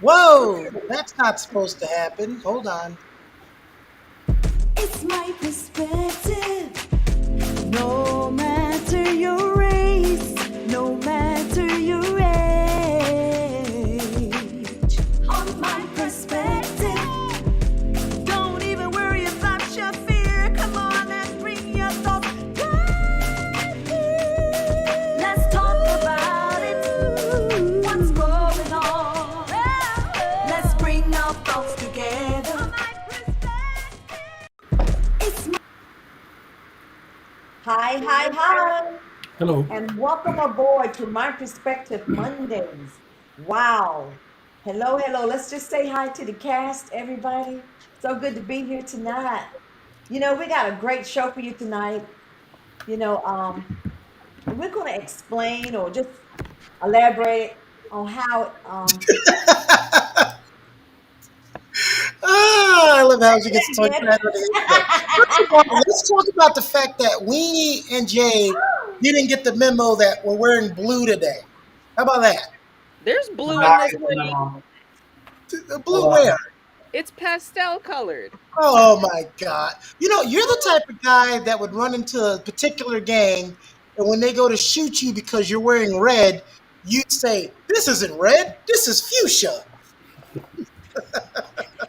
Whoa, that's not supposed to happen. Hold on. It's my perspective. No matter your race, no matter your age. On my perspective. Don't even worry about your fear. Come on and bring your thoughts. Let's talk about it. What's going on? Let's bring our thoughts together. It's my Hi, hi, hi, Hello. and welcome aboard to My Perspective Mondays. Wow. Hello, hello. Let's just say hi to the cast, everybody. So good to be here tonight. We got a great show for you tonight. You know, um, and we're going to explain or just elaborate on how I love how she gets so again. excited on the intro. First of all, let's talk about the fact that Weenie and Jay didn't get the memo that we're wearing blue today. How about that? There's blue in Not this getting them hoodie. on. The blue Hold where? on. It's pastel colored. Oh my God. You're the type of guy that would run into a particular gang, and when they go to shoot you because you're wearing red, you'd say, "This isn't red, this is fuchsia."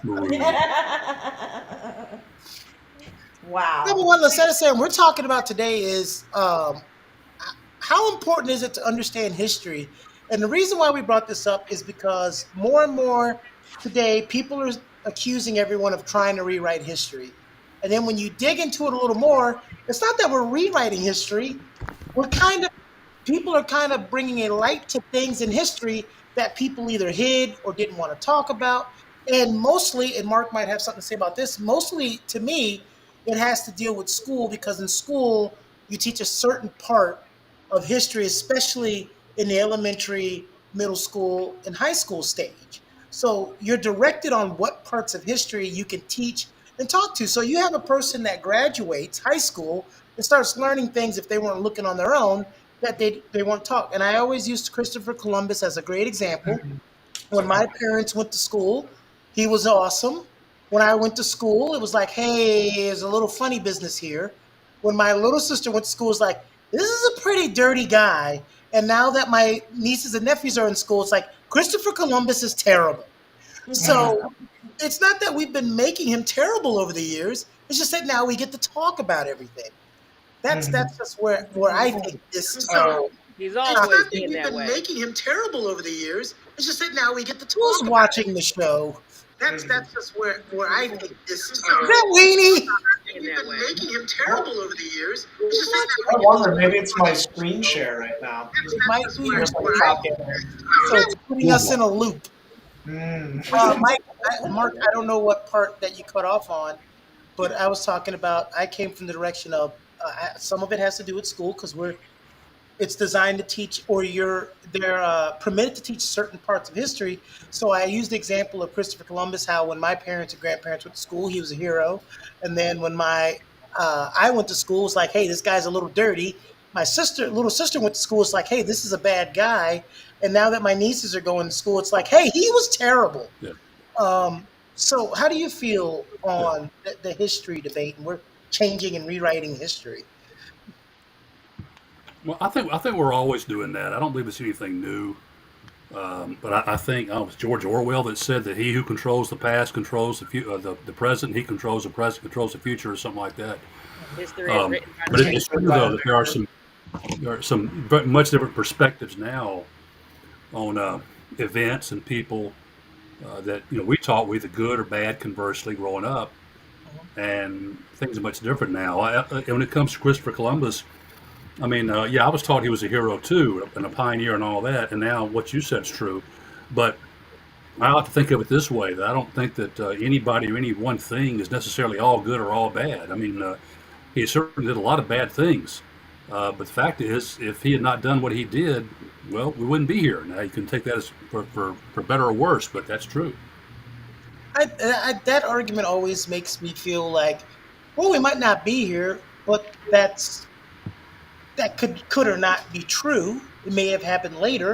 Maroon. Number Wow. one, let's say we're talking about today is how important is it to understand history? And the reason why we brought this up is because more and more today, people are accusing everyone of trying to rewrite history. And then when you dig into it a little more, it's not that we're rewriting history. We're kind of People are kind of bringing a light to things in history that people either hid or didn't want to talk about. And mostly, and Mark might have something to say about this, mostly to me, it has to deal with school because in school, you teach a certain part of history, especially in the elementary, middle school, and high school stage. So you're directed on what parts of history you can teach and talk to. So you have a person that graduates high school and starts learning things if they weren't looking on their own that they weren't taught. And I always used Christopher Columbus as a great example. When my parents went to school, he was awesome. When I went to school, it was like, hey, there's a little funny business here. When my little sister went to school, it's like, this is a pretty dirty guy. And now that my nieces and nephews are in school, it's like, Christopher Columbus is terrible. So it's not that we've been making him terrible over the years. It's just that now we get to talk about everything. That's just where I think this. So He's it's not always that been we've that been way. making him terrible over the years. It's just that now we get to talk. Who's watching the show? That's just where I think this. Is that Weenie? Been We've that been way. making him terrible over the years. It's just that I now we wonder, maybe it's my screen share right now. it might be your There's like screen, talk in there. so it's putting us in a loop. Mm. Mark, I don't know what part that you cut off on, but I was talking about. I came from the direction of some of it has to do with school because we're it's designed to teach or they're permitted to teach certain parts of history. So I used the example of Christopher Columbus, how when my parents and grandparents went to school, he was a hero. And then when my I went to school, it's like, hey, this guy's a little dirty. My little sister went to school, it's like, hey, this is a bad guy. And now that my nieces are going to school, it's like, hey, he was terrible. Yeah. So how do you feel Yeah. on the history debate? And we're changing and rewriting history. Well, I think we're always doing that. I don't believe it's anything new. But I think it was George Orwell that said that he who controls the past controls the present. He controls the present, controls the future, or something like that. History is Um, written by but the it's victors. true though that there are some much different perspectives now on events and people that we taught were either good or bad. Conversely, growing up, and things are much different now. And when it comes to Christopher Columbus, I mean, yeah, I was taught he was a hero too, and a pioneer and all that. And now what you said is true, but I like to think of it this way: that I don't think that anybody or any one thing is necessarily all good or all bad. I mean, he certainly did a lot of bad things, but the fact is, if he had not done what he did, well, we wouldn't be here. Now you can take that as for better or worse, but that's true. That argument always makes me feel like, well, we might not be here, but that could or not be true. It may have happened later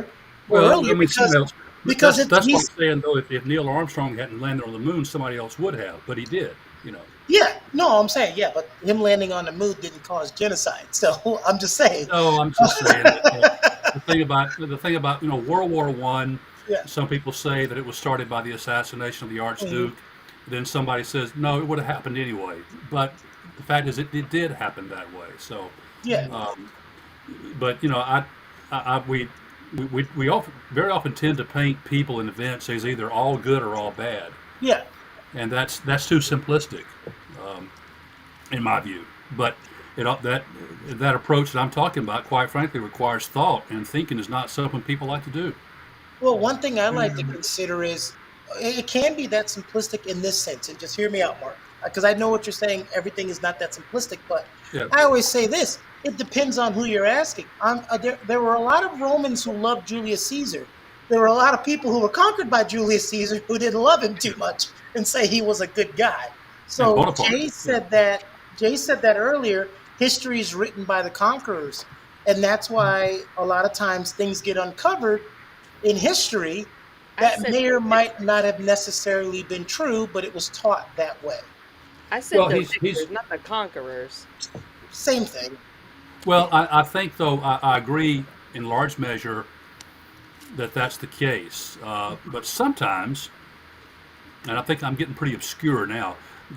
or Well, I earlier mean, because somebody else. But because it's that's like he's saying though, if Neil Armstrong hadn't landed on the moon, somebody else would have, but he did. You know. yeah. No, I'm saying yeah, but him landing on the moon didn't cause genocide. So I'm just saying. No, I'm just saying that the thing about World War One. Yeah. Some people say that it was started by the assassination of the Mhm. Archduke. Then somebody says no, it would have happened anyway. But the fact is, it did happen that way. So, Yeah. um, but we often, very often tend to paint people and events as either all good or all bad, Yeah. and that's too simplistic, um, in my view. But that approach that I'm talking about, quite frankly, requires thought, and thinking is not something people like to do. Well, one thing I like to consider is it can be that simplistic in this sense. And just hear me out, Mark, because I know what you're saying. Everything is not that simplistic, but Yeah. I always say this: it depends on who you're asking. There were a lot of Romans who loved Julius Caesar. There were a lot of people who were conquered by Julius Caesar who didn't love him too much and say he was a good guy. And So Bonaparte. Jay Yeah. said that. Jay said that earlier. History is written by the conquerors, and that's why a lot of times things get uncovered in history I that said may the or might not have necessarily been true, but it was taught that way. I said Well, the he's victors, not the conquerors. Same thing. well. I think though I agree in large measure that that's the case. But sometimes, and I think I'm getting pretty obscure now.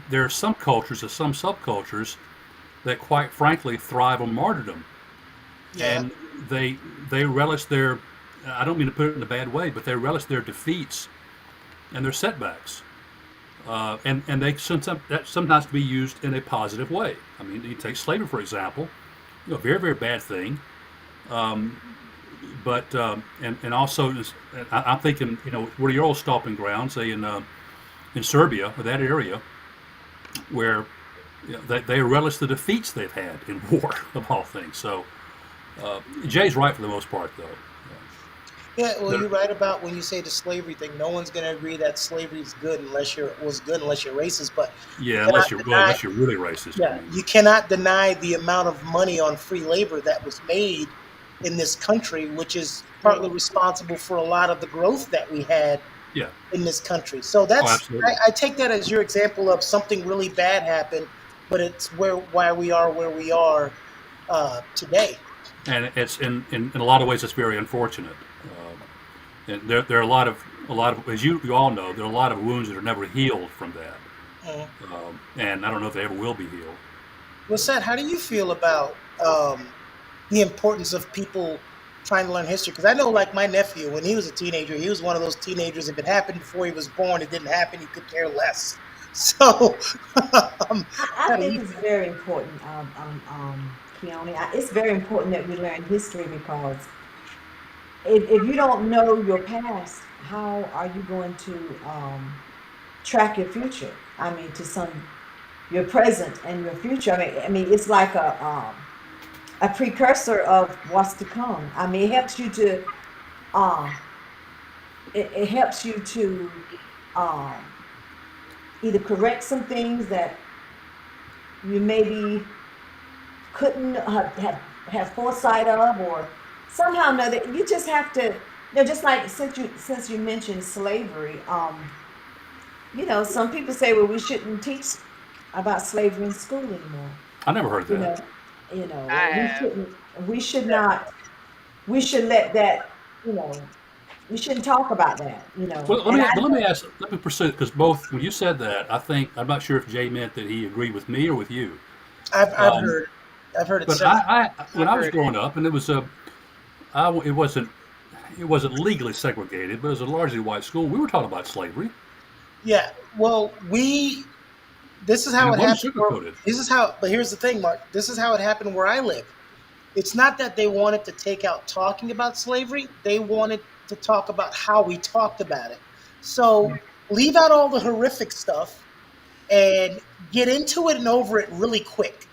There are some cultures, or some subcultures, that quite frankly thrive on martyrdom, Yeah. and they they relish their. I don't mean to put it in a bad way, but they relish their defeats and their setbacks, and they sometimes can be used in a positive way. I mean, you take slavery for example, very very bad thing, um, but and also I'm thinking what are your old stomping grounds, say in Serbia or that area where they relish the defeats they've had in war of all things. So Jay's right for the most part, though. Yeah, well, There- you're right about when you say the slavery thing. No one's going to agree that slavery is good unless you're racist. But you yeah, cannot deny, unless you're really racist. I yeah, mean, you cannot deny the amount of money on free labor that was made in this country, which is partly responsible for a lot of the growth that we had yeah, in this country. So oh, absolutely. I take that as your example of something really bad happened, but it's why we are where we are today. And it's in a lot of ways it's very unfortunate. And there are a lot of as you all know, there are a lot of wounds that are never healed from that. Mm. And I don't know if they ever will be healed. Well, Seth, how do you feel about the importance of people trying to learn history? Because I know, like my nephew, when he was a teenager, he was one of those teenagers. If it happened before he was born, it didn't happen. He could care less. So, um, I how do think you? it's very important, Keone. It's very important that we learn history because if you don't know your past, how are you going to track your future? I mean, to some your present and your future. I mean, it's like a precursor of what's to come. I mean, uh, it helps you to um, either correct some things that you maybe couldn't have foresight of, or somehow know that you just have to, just like since you mentioned slavery, some people say, well, we shouldn't teach about slavery in school anymore. I never heard You that. know, we I shouldn't, we should not, we should let that, you know, we shouldn't talk about that, Well, and I know, let me pursue because both when you said that, I'm not sure if Jay meant that he agreed with me or with you. I've Um, heard I've heard it but several. when I've I was heard it. growing up, and it wasn't legally segregated, but it was a largely white school. We were taught about slavery, Yeah. Well, this is and how it it wasn't happened. sugarcoated. This is how. But here's the thing, Mark. This is how it happened where I live. It's not that they wanted to take out talking about slavery. They wanted to talk about how we talked about it. So leave out all the horrific stuff and get into it and over it really quick.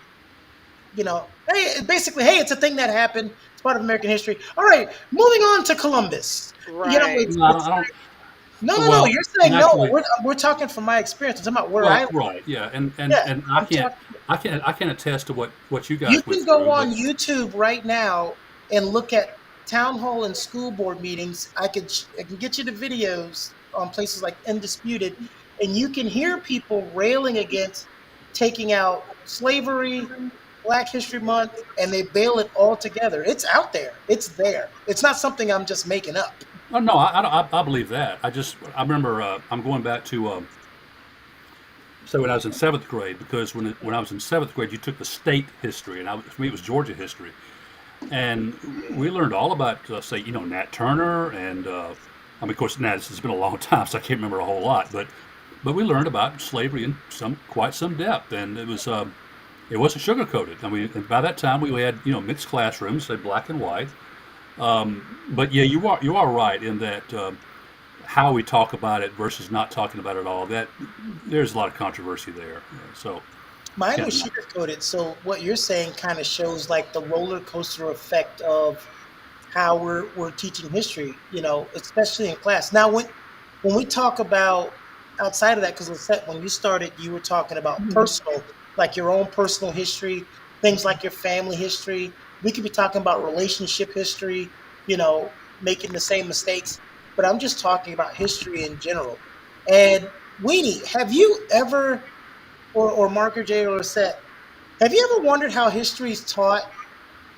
Hey, basically, hey, it's a thing that happened. It's part of American history. All right, moving on to Columbus. Right. No, It's I don't. no. Well, You're saying no. naturally, We're talking from my experience. I'm talking about where I well, live. right, yeah, Yeah, and I'm talking. I can't attest to what you You guys went can go through, but on YouTube right now and look at town hall and school board meetings. I can get you the videos on places like Undisputed, and you can hear people railing against taking out slavery, Black History Month, and they bail it all together. It's out there. It's there. It's not something I'm just making up. Oh, no, I believe that. I remember I'm going back to so when I was in seventh grade, because when I was in seventh grade, you took the state history, and for me it was Georgia history, and we learned all about say Nat Turner, and I mean of course now this has been a long time, so I can't remember a whole lot, but we learned about slavery in quite some depth, and it wasn't sugar coated. I mean, and by that time we had mixed classrooms, say black and white. But yeah, you are right in that how we talk about it versus not talking about it at all. That there's a lot of controversy there. So Mine can't was deny. sugar coated. So what you're saying kind of shows like the roller coaster effect of how we're teaching history, especially in class. Now, when we talk about outside of that, because Lisette, when you started, you were talking about Mhm. personal, like your own personal history, things like your family history. We could be talking about relationship history, making the same mistakes. But I'm just talking about history in general. And Weenie, have you ever, or Mark or Jay or Lisette, have you ever wondered how history is taught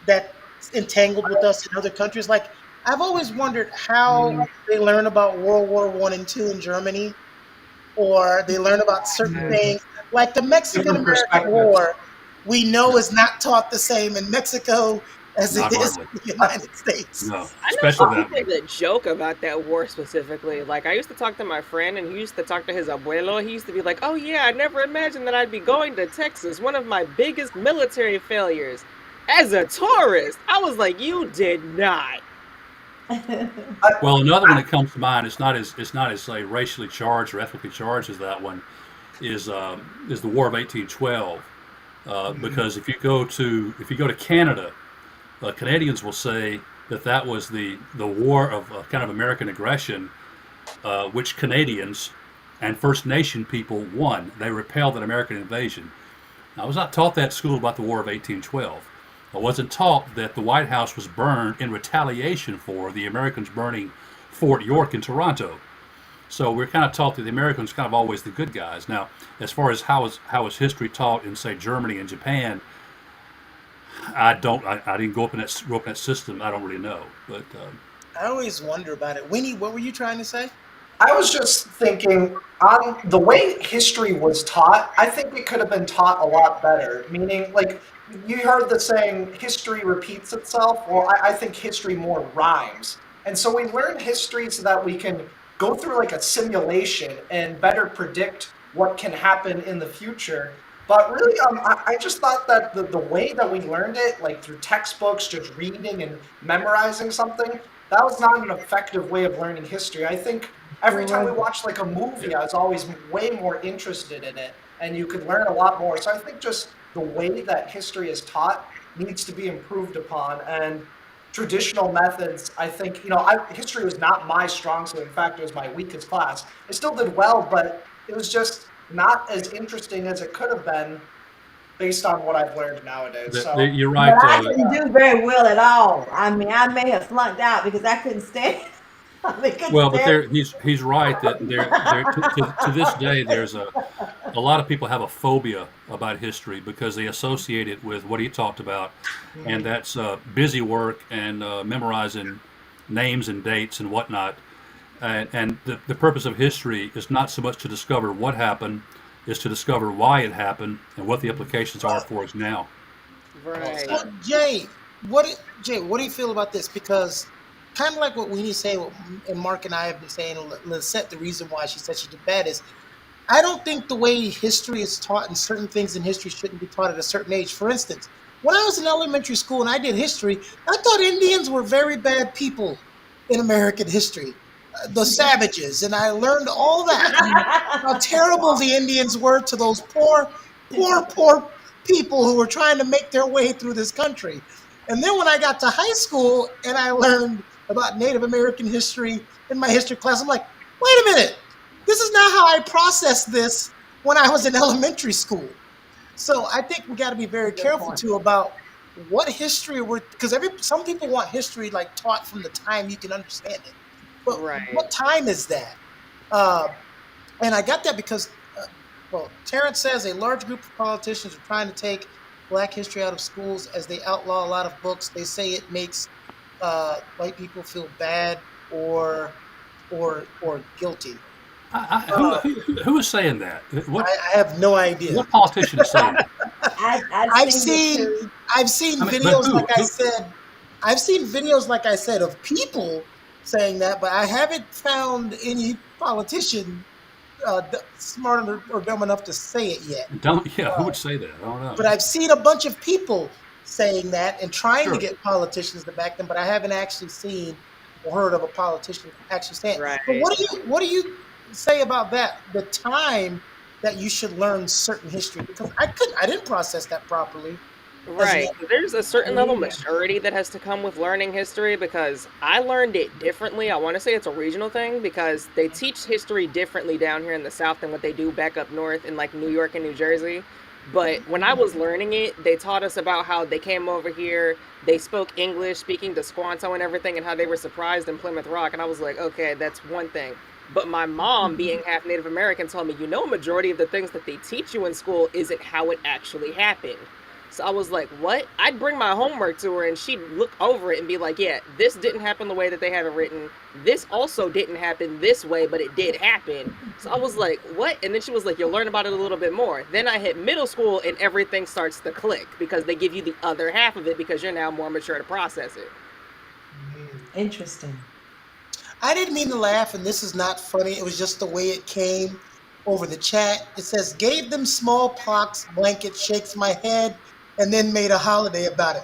that's entangled with us in other countries? Like I've always wondered how Mm, they learn about World War I and II in Germany, or they learn about certain mm. things, like the Mexican Different American perspectives. War. We know is not taught the same in Mexico as it Not is hardly. in the I, United States. No, I know especially some that people one. that joke about that war specifically. Like, I used to talk to my friend, and he used to talk to his abuelo. He used to be like, "Oh yeah, I never imagined that I'd be going to Texas, one of my biggest military failures, as a tourist." I was like, "You did not." I, Well, another one that comes to mind. It's not as say racially charged or ethnically charged as that one. Is the War of 1812. mm, Because if you go to Canada, Canadians will say that that was the war of kind of American aggression, which Canadians and First Nation people won. They repelled an American invasion. I was not taught that at school about the War of 1812. I wasn't taught that the White House was burned in retaliation for the Americans burning Fort York in Toronto. So we're kind of taught that the Americans kind of always the good guys. Now, as far as how is history taught in say Germany and Japan, I don't. I didn't grow up in that system. I don't really know. But I always wonder about it. Winnie, what were you trying to say? I was just thinking on the way history was taught, I think it could have been taught a lot better. Meaning, like, you heard the saying, history repeats itself. Well, I think history more rhymes. And so we learn history so that we can go through like a simulation and better predict what can happen in the future. But really, I just thought that the way that we learned it, like through textbooks, just reading and memorizing something, that was not an effective way of learning history. I think every Sure time we wasn't. watched like a yeah. movie, I was always way more interested in it, and you could learn a lot more. So I think just the way that history is taught needs to be improved upon. And traditional methods, I think, history was not my strong suit. In fact, it was my weakest class. I still did well, but it was just not as interesting as it could have been based on what I've learned nowadays. So You're But right. I didn't do very well at all. I mean, I may have flunked out because I couldn't stand. I couldn't Well, but stand. he's right that there to this day there's a lot of people have a phobia about history because they associate it with what he talked about, and mhm. that's busy work and memorizing names and dates and whatnot. And the purpose of history is not so much to discover what happened, is to discover why it happened and what the implications are for us now. Well Right. said. Well, Jay, what do you feel about this? Because kind of like what Weenie say, and Mark and I have been saying, Lisette, the reason why she said she did bad is I don't think the way history is taught and certain things in history shouldn't be taught at a certain age. For instance, when I was in elementary school and I did history, I thought Indians were very bad people in American history, the savages, and I learned all that, how terrible the Indians were to those poor people who were trying to make their way through this country. And then when I got to high school and I learned about Native American history in my history class, I'm like, wait a minute, this is not how I processed this when I was in elementary school. So I think we got to be That's very a good careful point. too about what history were, because some people want history like taught from the time you can understand it, but Right. what time is that? Uh, and I got that because, well, Terrence says a large group of politicians are trying to take Black history out of schools as they outlaw a lot of books. They say it makes white people feel bad or or guilty. I, Uh, who is saying that? I have no idea. What politician is saying that? I've I've seen it seen too. I've seen I mean, but videos like who? I said. I've seen videos like I said of people saying that, but I haven't found any politician smart or dumb enough to say it yet. Don't. Yeah, who would say that? I don't know. But I've seen a bunch of people saying that and trying to Sure. get politicians to back them, but I haven't actually seen or heard of a politician actually saying it. But Right. what do you say about that? The time that you should learn certain history, because I didn't process that properly as a Right. young. 'Cause there's a certain level of Yeah. maturity that has to come with learning history because I learned it differently. I want to say it's a regional thing because they teach history differently down here in the South than what they do back up north in like New York and New Jersey. But when I was learning it, they taught us about how they came over here, they spoke English, speaking to Squanto and everything, and how they were surprised in Plymouth Rock. And I was like, okay, that's one thing. But my mom, being half Native American, told me, a majority of the things that they teach you in school isn't how it actually happened. So I was like, what? I'd bring my homework to her and she'd look over it and be like, yeah, this didn't happen the way that they have it written. This also didn't happen this way, but it did happen. So I was like, what? And then she was like, you'll learn about it a little bit more. Then I hit middle school and everything starts to click because they give you the other half of it because you're now more mature to process it. Interesting. I didn't mean to laugh, and this is not funny. It was just the way it came over the chat. It says, "Gave them smallpox blanket, shakes my head, and then made a holiday about it."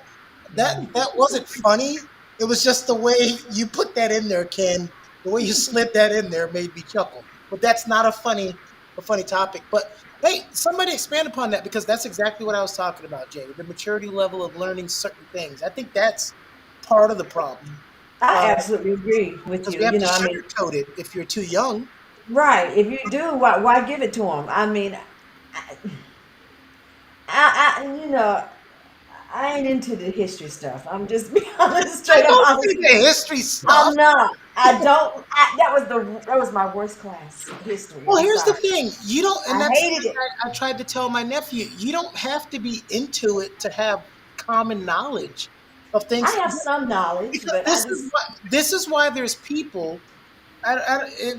That wasn't funny. It was just the way you put that in there, Ken. The way you slid that in there made me chuckle. But that's not a funny topic. But hey, somebody expand upon that because that's exactly what I was talking about, Jay. The maturity level of learning certain things. I think that's part of the problem. I absolutely agree with Because you. we have You to know, I mean, sugarcoat it if you're too young. right. If you do, why give it to them? I mean, you know, I ain't into the history stuff. I'm just being honest, I straight up don't honest think with the you. history stuff. I'm not. I don't. That was my worst class, history. Well, I'm here's the sorry. thing. You don't, and I that's hated it. something I tried to tell my nephew. You don't have to be into it to have common knowledge of I things. have some knowledge, Because but I just this is why there's people.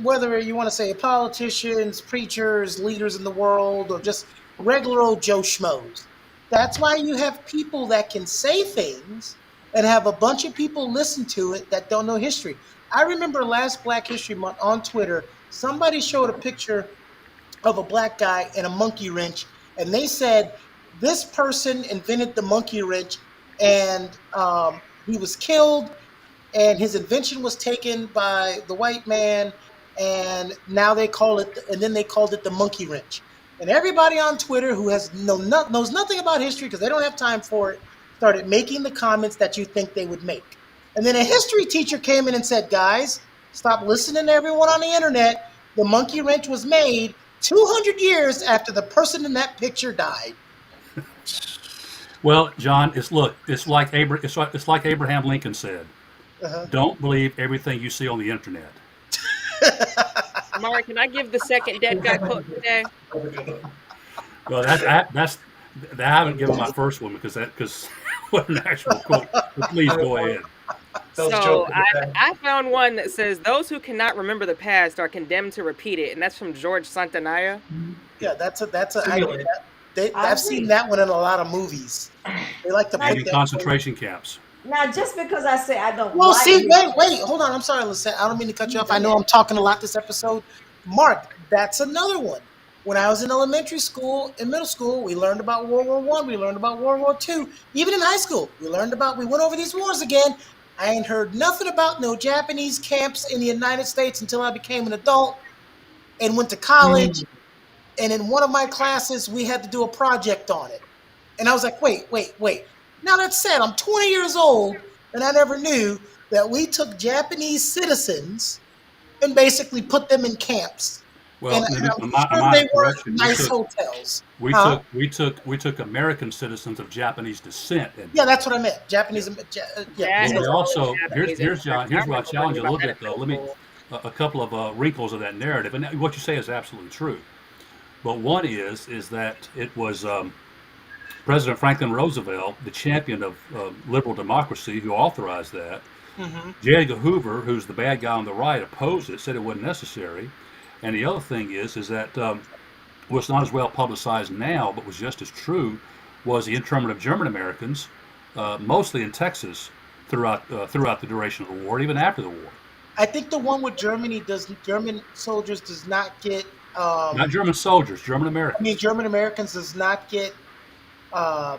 Whether you want to say politicians, preachers, leaders in the world, or just regular old Joe Schmoes. That's why you have people that can say things and have a bunch of people listen to it that don't know history. I remember last Black History Month on Twitter, somebody showed a picture of a black guy in a monkey wrench, and they said this person invented the monkey wrench, and he was killed and his invention was taken by the white man, and now they call it, and then they called it the monkey wrench. And everybody on Twitter who knows nothing about history because they don't have time for it started making the comments that you think they would make. And then a history teacher came in and said, "Guys, stop listening to everyone on the internet. The monkey wrench was made 200 years after the person in that picture died." Well, John, it's like Abraham Lincoln said. Uh-huh. Don't believe everything you see on the internet. Mara, can I give the second dead guy quote today? Well, I haven't given my first one because what an actual quote. But please go ahead. Those So jokes I found one that says those who cannot remember the past are condemned to repeat it, and that's from George Santayana. Yeah, that's a Simulate. I I've seen agree. that one in a lot of movies. They like to Now, put Maybe that. concentration camps. now, just because I say I don't Well, like see, history, wait, hold on. I'm sorry, Lissette. I don't mean to cut you off. go I know ahead. I'm talking a lot this episode. Mark, that's another one. When I was in elementary school, in middle school, we learned about World War One. We learned about World War Two. Even in high school, we went over these wars again. I ain't heard nothing about no Japanese camps in the United States until I became an adult and went to college. And in one of my classes, we had to do a project on it. And I was like, wait. Now that said, I'm 20 years old and I never knew that we took Japanese citizens and basically put them in camps. and, Well, and I'm a sure they minor were correction. nice hotels. We Huh? took we took American citizens of Japanese descent into Yeah, it. that's what I meant. Yeah. Japanese. Yeah, That But is we so all also Japanese here's immigrants. John. I Here's where I remember learning challenge you a about little that in bit, though. middle Let me school. a couple of wrinkles of that narrative, and what you say is absolutely true. But one is that it was President Franklin Roosevelt, the champion of liberal democracy, who authorized that. hmm J. Edgar Hoover, who's the bad guy on the right, opposed it, said it wasn't necessary. And the other thing is that what's not as well publicized now, but was just as true, was the internment of German Americans, mostly in Texas, throughout the duration of the war, even after the war. I think the one with German soldiers does not get. Not German soldiers, German I mean, Americans. German Americans does not get. Uh,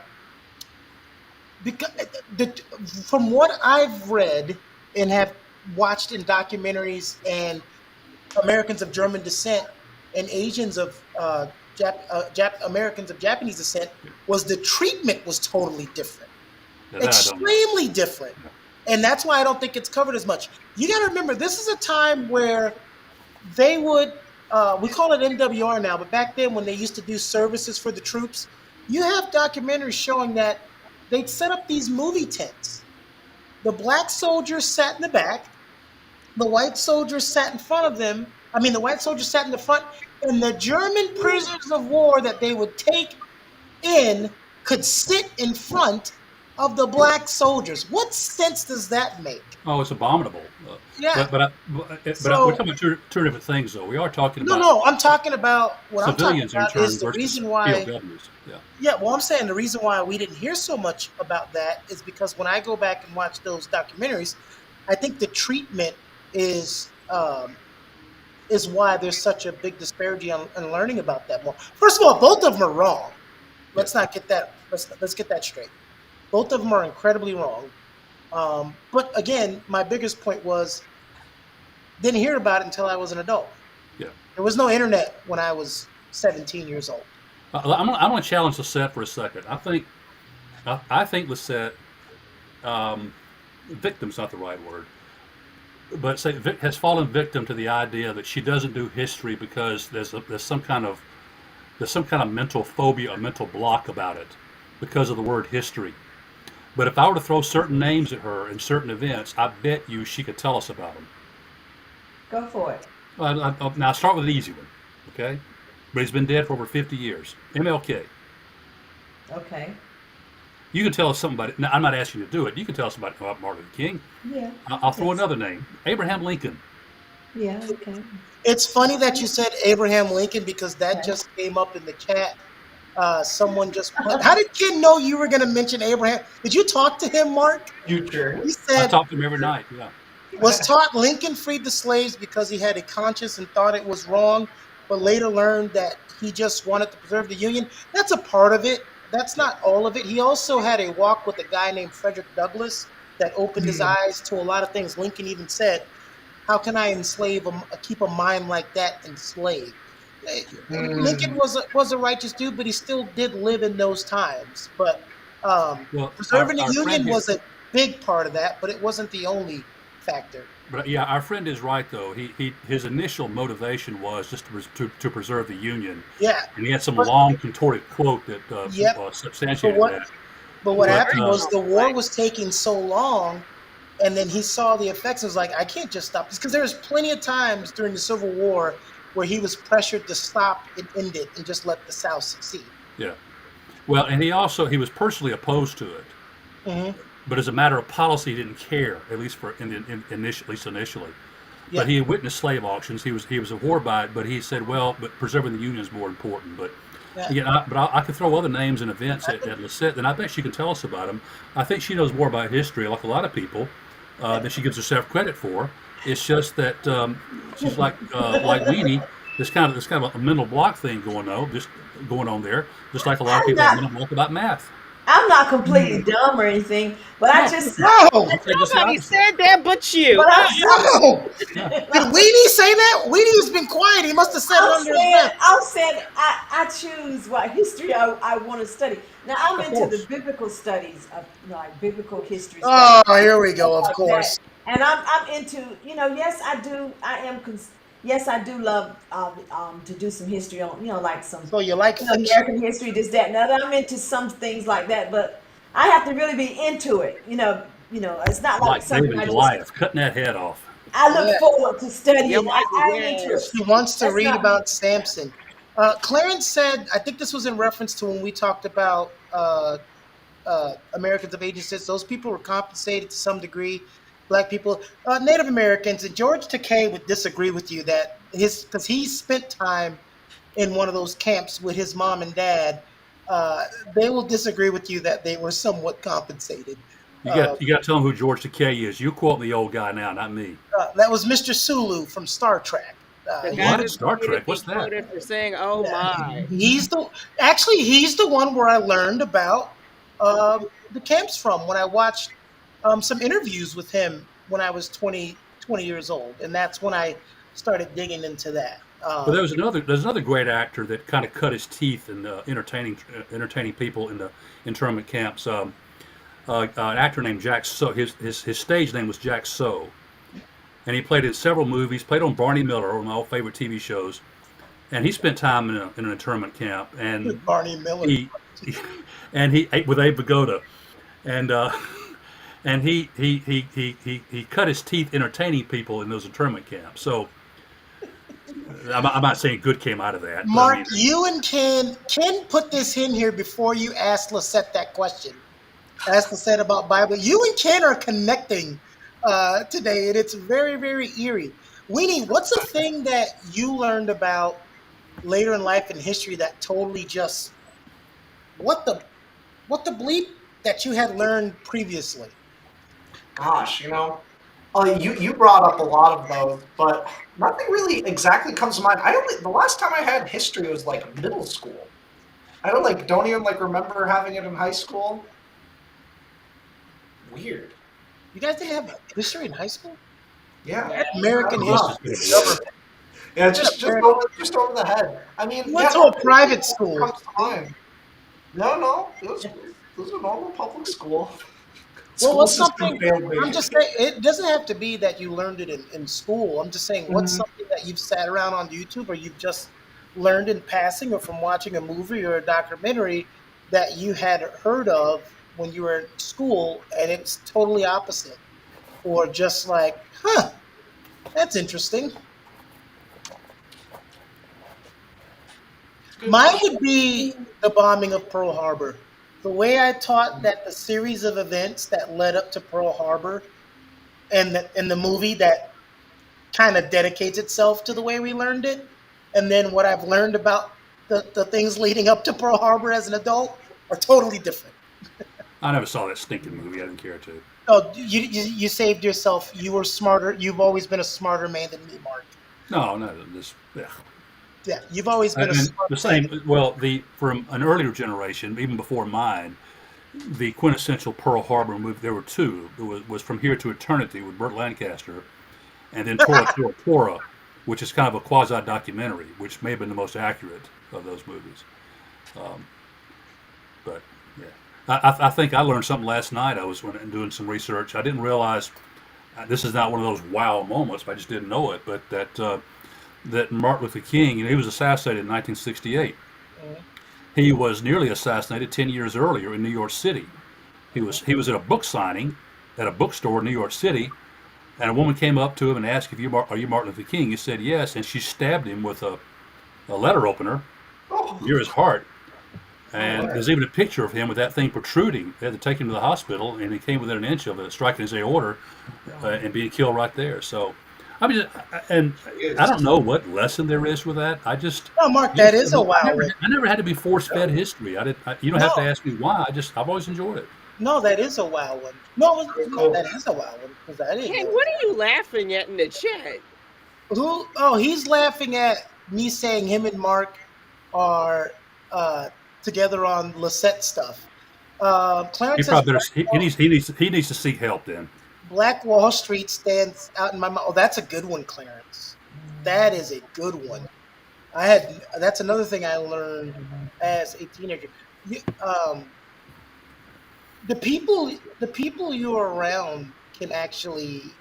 because from what I've read and have watched in documentaries and Americans of German descent and Asians of Americans of Japanese descent was the treatment was totally different, That I don't know. extremely different, Yeah. and that's why I don't think it's covered as much. You got to remember, this is a time where they would we call it MWR now, but back then when they used to do services for the troops, you have documentaries showing that they'd set up these movie tents. The black soldiers sat in the back, the white soldiers sat in front of them. I mean, the white soldiers sat in the front, and the German prisoners of war that they would take in could sit in front of the black soldiers. What sense does that make? Oh, it's abominable. Yeah. But we're So, talking about two different things, though. We are talking no, about no, I'm talking about what I'm talking civilians about is interned the versus reason why. POWs. Yeah. Yeah, well, I'm saying the reason why we didn't hear so much about that is because when I go back and watch those documentaries, I think the treatment is why there's such a big disparity on learning about that more. First of all, both of them are wrong. Yeah. Let's not get that. Let's get that straight. Both of them are incredibly wrong. But again, my biggest point was didn't hear about it until I was an adult. Yeah. There was no internet when I was 17 years old. I'm gonna challenge the set for a second. I think the set victim's not the right word, but say has fallen victim to the idea that she doesn't do history because there's some kind of mental phobia, a mental block about it because of the word history. But if I were to throw certain names at her in certain events, I bet you she could tell us about them. Go for it. Now, I'll start with an easy one, okay? But he's been dead for over 50 years. MLK. Okay. You can tell us something about it. Now, I'm not asking you to do it. You can tell us about Martin Luther King. Yeah. I'll throw Yes. another name. Abraham Lincoln. Yeah. Okay. It's funny that you said Abraham Lincoln because that Okay. just came up in the chat. Someone just put, how did Ken know you were going to mention Abraham? Did you talk to him, Mark? Future. He I said, talk to him every night. Yeah. was taught Lincoln freed the slaves because he had a conscience and thought it was wrong, but later learned that he just wanted to preserve the Union. That's a part of it. That's not all of it. He also had a walk with a guy named Frederick Douglass that opened his eyes to a lot of things. Lincoln even said, how can I keep a mind like that enslaved? Lincoln was a righteous dude, but he still did live in those times. But Well, preserving the our friend Union here, was a big part of that, but it wasn't the only factor. but yeah, our friend is right though. His initial motivation was just to preserve the Union, Yeah, and he had some but long contorted quote that yep. But substantiated what that. but what But happened was Very the war was complex. taking so long, and then he saw the effects. And was like, I can't just stop this because there was plenty of times during the Civil War where he was pressured to stop and end it and just let the South succeed. yeah, well, and he was personally opposed to it. hmm But as a matter of policy, he didn't care, at least at least initially. But Yeah, he had witnessed slave auctions. He was abhorred by it. But he said, "Well, but preserving the Union is more important." But yeah. again, I could throw other names and events at Lisette, and I bet she can tell us about them. I think she knows more about history, like a lot of people, than she gives herself credit for. It's just that she's like Weenie. There's kind of a mental block thing going on there, just like a lot of I'm people have not. mental block about math. I'm not completely dumb or anything, but I No, just. No, I'd say just the Nobody opposite. said that but you. But no. Yeah. Did Weenie say that? Weenie has been quiet. He must have said it under his breath. I'm saying I choose what history I want to study. Now I'm Of into the course. biblical studies of like biblical history studies, Oh, here we stuff go. Of like that. course. And I'm into, yes, I do. I am Yes, I do love to do some history on, like some, So you like fiction? American history, this, that, and the other. I'm into some things like that, but I have to really be into it. It's not like Like David something and I just, Goliath, cutting that head off. I look Yeah. forward to Yeah, studying. I'm into it. yes. She wants to That's read not me. about Samson. Clarence said, I think this was in reference to when we talked about Americans of Asian descent. Those people were compensated to some degree. Black people, Native Americans, and George Takei would disagree with you that because he spent time in one of those camps with his mom and dad. Uh, they will disagree with you that they were somewhat compensated. You Uh, got you got to tell them who George Takei is. You quote the old guy now, not me. that was Mr. Sulu from Star Trek. The guy What? that's Star Trek? repeatedly What's that? quoted for saying, "Oh Yeah, my." he's the one where I learned about the camps from when I watched some interviews with him when I was 20 years old, and that's when I started digging into that. But there's another great actor that kind of cut his teeth in entertaining people in the internment camps. An actor named Jack So. His stage name was Jack So, and he played in several movies. Played on Barney Miller, one of my old favorite TV shows. And he spent time in an internment camp, and Barney Miller. he, and he ate with Abe Vigoda, and he cut his teeth entertaining people in those internment camps. So I'm not saying good came out of that, but I Mark, mean, you and Ken put this in here before you asked Lisette that question. Asked Lisette about Bible. You and Ken are connecting today, and it's very, very eerie. Weenie, what's a thing that you learned about later in life and history that totally just what the what the bleep that you had learned previously? Gosh, you brought up a lot of those, but nothing really exactly comes to mind. The last time I had history was like middle school. I don't even like remember having it in high school. Weird. You guys didn't have history in high school? Yeah. I had I American don't must know. history have been a and blur. government. Yeah, I had American. just over the head. I mean, You went yeah, to a nothing private really school. comes to mind. No, it was a normal public school. Well, School what's system something? failed I'm me. just saying it doesn't have to be that you learned it in school. I'm just saying what's Mhm. something that you've sat around on YouTube or you've just learned in passing or from watching a movie or a documentary that you had heard of when you were in school and it's totally opposite or just like, huh, that's interesting. Good Mine question. would be the bombing of Pearl Harbor. The way I taught that the series of events that led up to Pearl Harbor and the movie that kind of dedicates itself to the way we learned it, and then what I've learned about the things leading up to Pearl Harbor as an adult are totally different. I never saw that stinking movie. I didn't care to. Oh, you saved yourself. You were smarter. You've always been a smarter man than me, Mark. No, no, this. Yeah. Yeah, you've always been a And smarter the man than same. Well, the from an earlier generation, even before mine, the quintessential Pearl Harbor movie. There were two. It was From Here to Eternity with Burt Lancaster, and then Tora Tora Tora, which is kind of a quasi documentary, which may have been the most accurate of those movies. Um, but yeah, I think I learned something last night. I was doing some research. I didn't realize this is not one of those wow moments. I just didn't know it, but that Martin Luther King, he was assassinated in 1968. me. He was nearly assassinated 10 years earlier in New York City. He was at a book signing at a bookstore in New York City, and a woman came up to him and asked if are you Martin Luther King. He said yes, and she stabbed him with a letter opener Oh, near his heart. no And way. there's even a picture of him with that thing protruding. They had to take him to the hospital, and he came within an inch of it, striking his aorta and being killed right there. So, I mean, and I Is don't know what lesson there is with that. No, Mark, that is a wow one. I never had to be force fed history. You don't have to No, ask me why. I've always enjoyed it. no, that is a wow one. No, very no, cool. that is a wow one because I didn't Ken, know what that. are you laughing at in the chat? Who? Oh, he's laughing at me saying him and Mark are uh, together on Lisette stuff. He Clarence says probably better. He needs to seek help then. Black Wall Street stands out in my mind. Oh, that's a good one, Clarence. That is a good one. I had. That's another thing I learned as a teenager. You, the people you're around can actually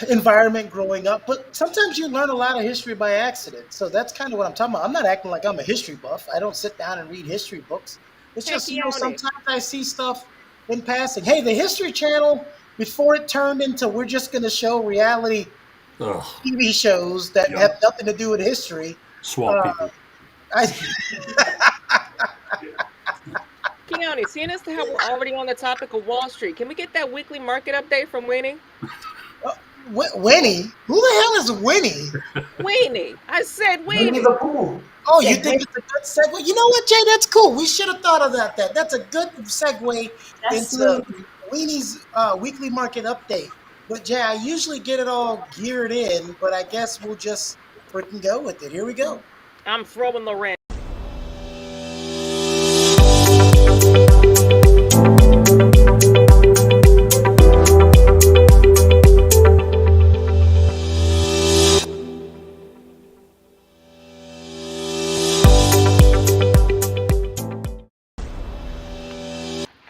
environment growing up. But sometimes you learn a lot of history by accident. So that's kind of what I'm talking about. I'm not acting like I'm a history buff. I don't sit down and read history books. It's Hey, just, Keone. sometimes I see stuff in passing. Hey, the History Channel, before it turned into we're just going to show reality Ugh, TV shows that yeah, have nothing to do with history. swamp Uh, people. I, Keone, seeing as to how we're already on the topic of Wall Street, can we get that weekly market update from Winnie? Winnie? Who the hell is Winnie? Winnie! I said Winnie the Winnie! Pooh. Oh, you Said think Winnie. it's a good segue? You know what, Jay? That's cool. We should have thought of that. That's a good segue That's into smooth. Weenie's weekly market update. But Jay, I usually get it all geared in, but I guess we'll just freaking go with it. Here we go. I'm throwing the wrench.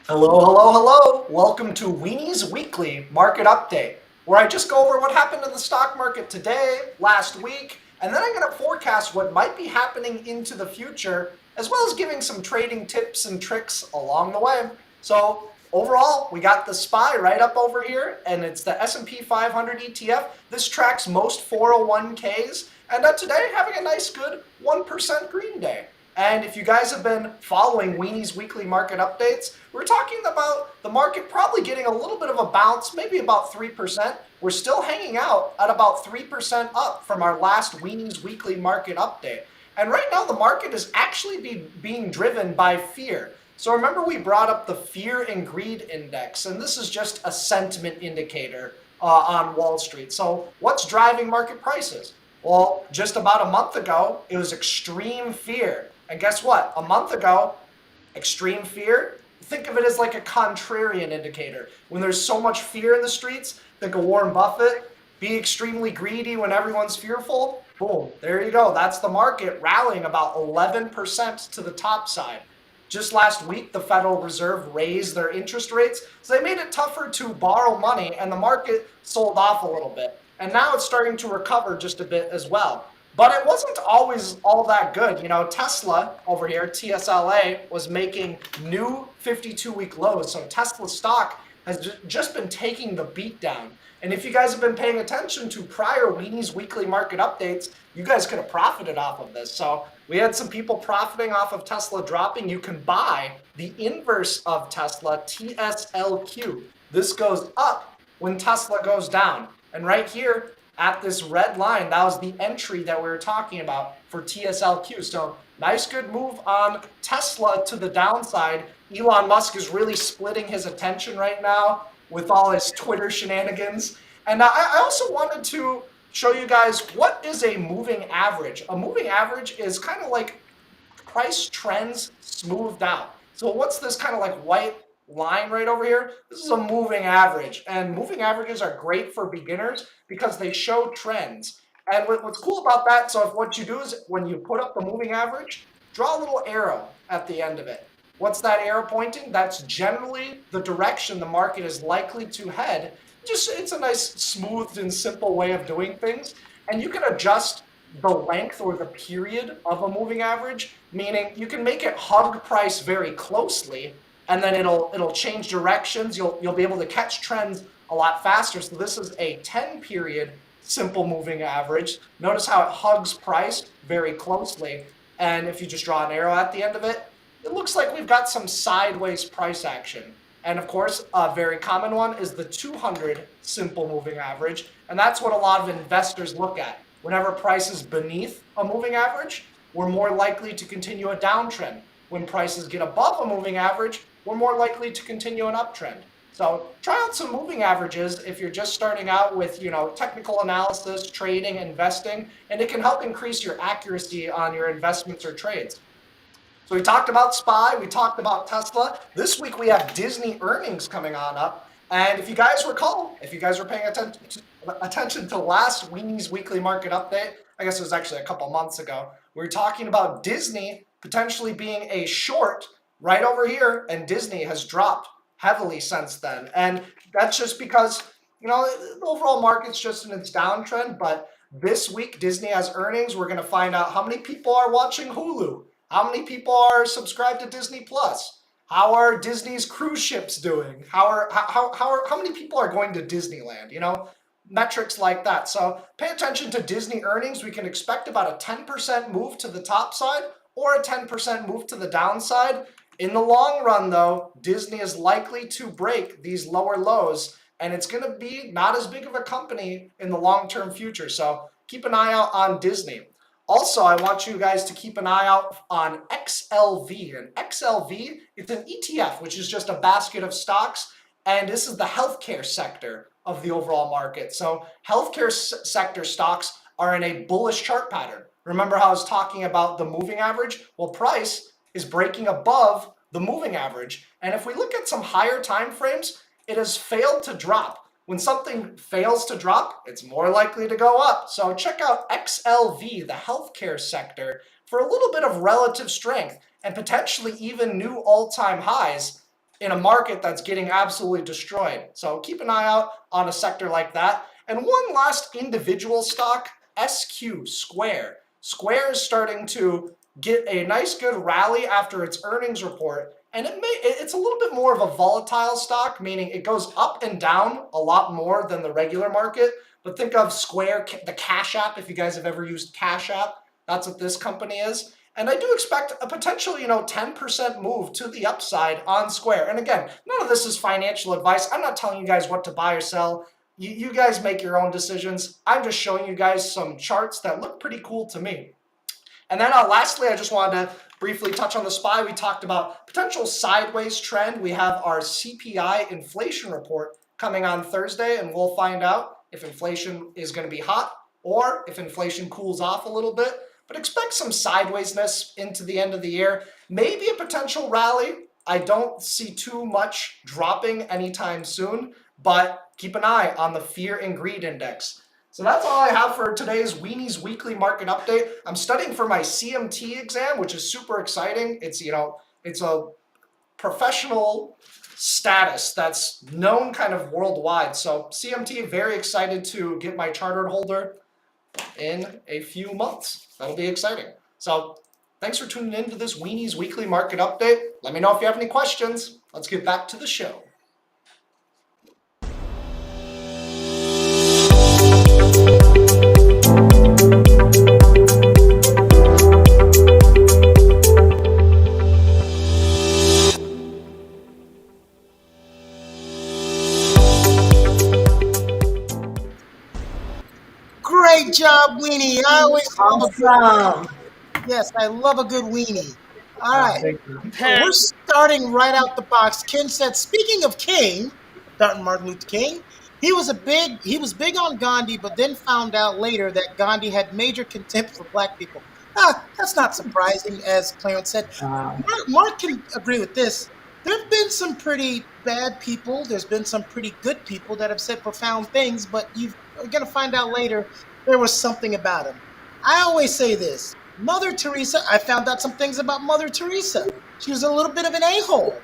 Hello, hello, hello. Welcome to Weenie's Weekly Market Update, where I just go over what happened in the stock market today, last week, and then I'm going to forecast what might be happening into the future, as well as giving some trading tips and tricks along the way. So overall, we got the SPY right up over here, and it's the S&P 500 ETF. This tracks most 401ks, and today having a nice good 1% green day. And if you guys have been following Weenie's weekly market updates, we're talking about the market probably getting a little bit of a bounce, maybe about 3%. We're still hanging out at about 3% up from our last Weenie's weekly market update. And right now the market is actually being driven by fear. So remember we brought up the fear and greed index, and this is just a sentiment indicator on Wall Street. So what's driving market prices? Well, just about a month ago, it was extreme fear. And guess what? A month ago, extreme fear, think of it as like a contrarian indicator. When there's so much fear in the streets, think of Warren Buffett, be extremely greedy when everyone's fearful. Boom, there you go. That's the market rallying about 11% to the top side. Just last week, the Federal Reserve raised their interest rates, so they made it tougher to borrow money, and the market sold off a little bit. And now it's starting to recover just a bit as well. But it wasn't always all that good. Tesla over here, TSLA, was making new 52-week lows. So Tesla stock has just been taking the beat down. And if you guys have been paying attention to prior Weenie's weekly market updates, you guys could have profited off of this. So we had some people profiting off of Tesla dropping. You can buy the inverse of Tesla, TSLQ. This goes up when Tesla goes down. And right here, at this red line, that was the entry that we were talking about for TSLQ. So nice good move on Tesla to the downside. Elon Musk is really splitting his attention right now with all his Twitter shenanigans. And I also wanted to show you guys what is a moving average. A moving average is kind of like price trends smoothed out. So what's this kind of like white line right over here? This is a moving average, and moving averages are great for beginners because they show trends. And what's cool about that, so if what you do is when you put up the moving average, draw a little arrow at the end of it. What's that arrow pointing? That's generally the direction the market is likely to head. It's a nice, smoothed and simple way of doing things. And you can adjust the length or the period of a moving average, meaning you can make it hug price very closely, and then it'll change directions. You'll be able to catch trends a lot faster. So this is a 10 period simple moving average. Notice how it hugs price very closely. And if you just draw an arrow at the end of it, it looks like we've got some sideways price action. And of course, a very common one is the 200 simple moving average. And that's what a lot of investors look at. Whenever price is beneath a moving average, we're more likely to continue a downtrend. When prices get above a moving average, we're more likely to continue an uptrend. So try out some moving averages if you're just starting out with, technical analysis, trading, investing, and it can help increase your accuracy on your investments or trades. So we talked about SPY, we talked about Tesla. This week we have Disney earnings coming on up. And if you guys recall, if you guys were paying attention to last Weenie's weekly market update, I guess it was actually a couple months ago, we were talking about Disney potentially being a short right over here, and Disney has dropped heavily since then. And that's just because The overall market's just in its downtrend, but this week Disney has earnings. We're going to find out how many people are watching Hulu, how many people are subscribed to Disney Plus, how are Disney's cruise ships doing, how many people are going to Disneyland, metrics like that. So pay attention to Disney earnings. We can expect about a 10% move to the top side or a 10% move to the downside. In the long run, though, Disney is likely to break these lower lows, and it's going to be not as big of a company in the long-term future. So keep an eye out on Disney. Also, I want you guys to keep an eye out on XLV. And XLV, it's an ETF, which is just a basket of stocks, and this is the healthcare sector of the overall market. So healthcare sector stocks are in a bullish chart pattern. Remember how I was talking about the moving average? Well, price is breaking above the moving average. And if we look at some higher time frames, it has failed to drop. When something fails to drop, it's more likely to go up. So check out XLV, the healthcare sector, for a little bit of relative strength and potentially even new all-time highs in a market that's getting absolutely destroyed. So keep an eye out on a sector like that. And one last individual stock, SQ, Square. Square is starting to get a nice good rally after its earnings report, and it's a little bit more of a volatile stock, meaning it goes up and down a lot more than the regular market. But think of Square, the Cash App, if you guys have ever used Cash App, that's what this company is. And I do expect a potential, 10% move to the upside on Square. And again, none of this is financial advice. I'm not telling you guys what to buy or sell. You guys make your own decisions. I'm just showing you guys some charts that look pretty cool to me. And then lastly, I just wanted to briefly touch on the SPY. We talked about potential sideways trend. We have our CPI inflation report coming on Thursday, and we'll find out if inflation is going to be hot or if inflation cools off a little bit. But expect some sidewaysness into the end of the year. Maybe a potential rally. I don't see too much dropping anytime soon, but keep an eye on the fear and greed index. So that's all I have for today's Weenies Weekly Market Update. I'm studying for my CMT exam, which is super exciting. It's a professional status that's known kind of worldwide. So CMT, very excited to get my chartered holder in a few months. That'll be exciting. So thanks for tuning in to this Weenies Weekly Market Update. Let me know if you have any questions. Let's get back to the show. Great job, Weenie. I always love a good Awesome. Yes, I love a good weenie. All right. Thank you. So we're starting right out the box. Ken said, speaking of King, Martin Luther King, he was big on Gandhi, but then found out later that Gandhi had major contempt for black people. That's not surprising, as Clarence said. Mark can agree with this. There have been some pretty bad people. There's been some pretty good people that have said profound things, but you're going to find out later there was something about him. I always say this. Mother Teresa, I found out some things about Mother Teresa. She was a little bit of an a-hole.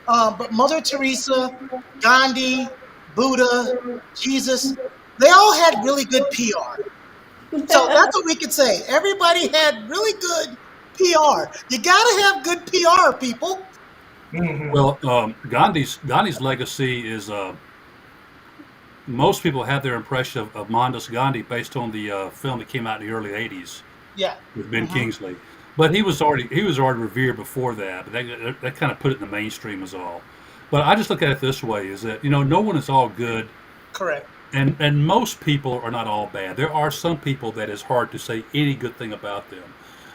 But Mother Teresa, Gandhi, Buddha, Jesus, they all had really good PR. So that's what we could say. Everybody had really good PR. You got to have good PR, people. Mm-hmm. Well, Gandhi's legacy is most people have their impression of Mohandas Gandhi based on the film that came out in the early '80s Yeah. with Ben Kingsley. But he was already revered before that. But that kind of put it in the mainstream as all. But I just look at it this way: is that no one is all good, Correct. and most people are not all bad. There are some people that is hard to say any good thing about them.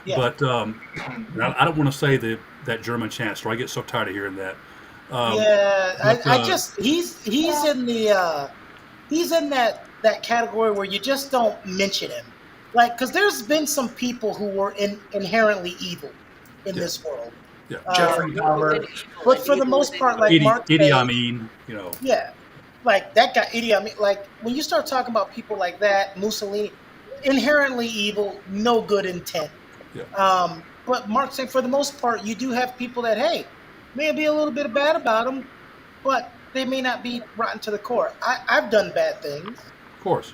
Yeah. But I don't want to say that German chancellor. I get so tired of hearing that. He's in that category where you just don't mention him, like, because there's been some people who were inherently evil in this world. Yeah. Jeffrey Dahmer. But for the most part, like Mark Idi said, Amin, yeah, like that guy Idi Amin. Like when you start talking about people like that, Mussolini, inherently evil, no good intent. Yeah. But Mark said for the most part, you do have people that, hey, maybe a little bit bad about them, but they may not be rotten to the core. I've done bad things. Of course.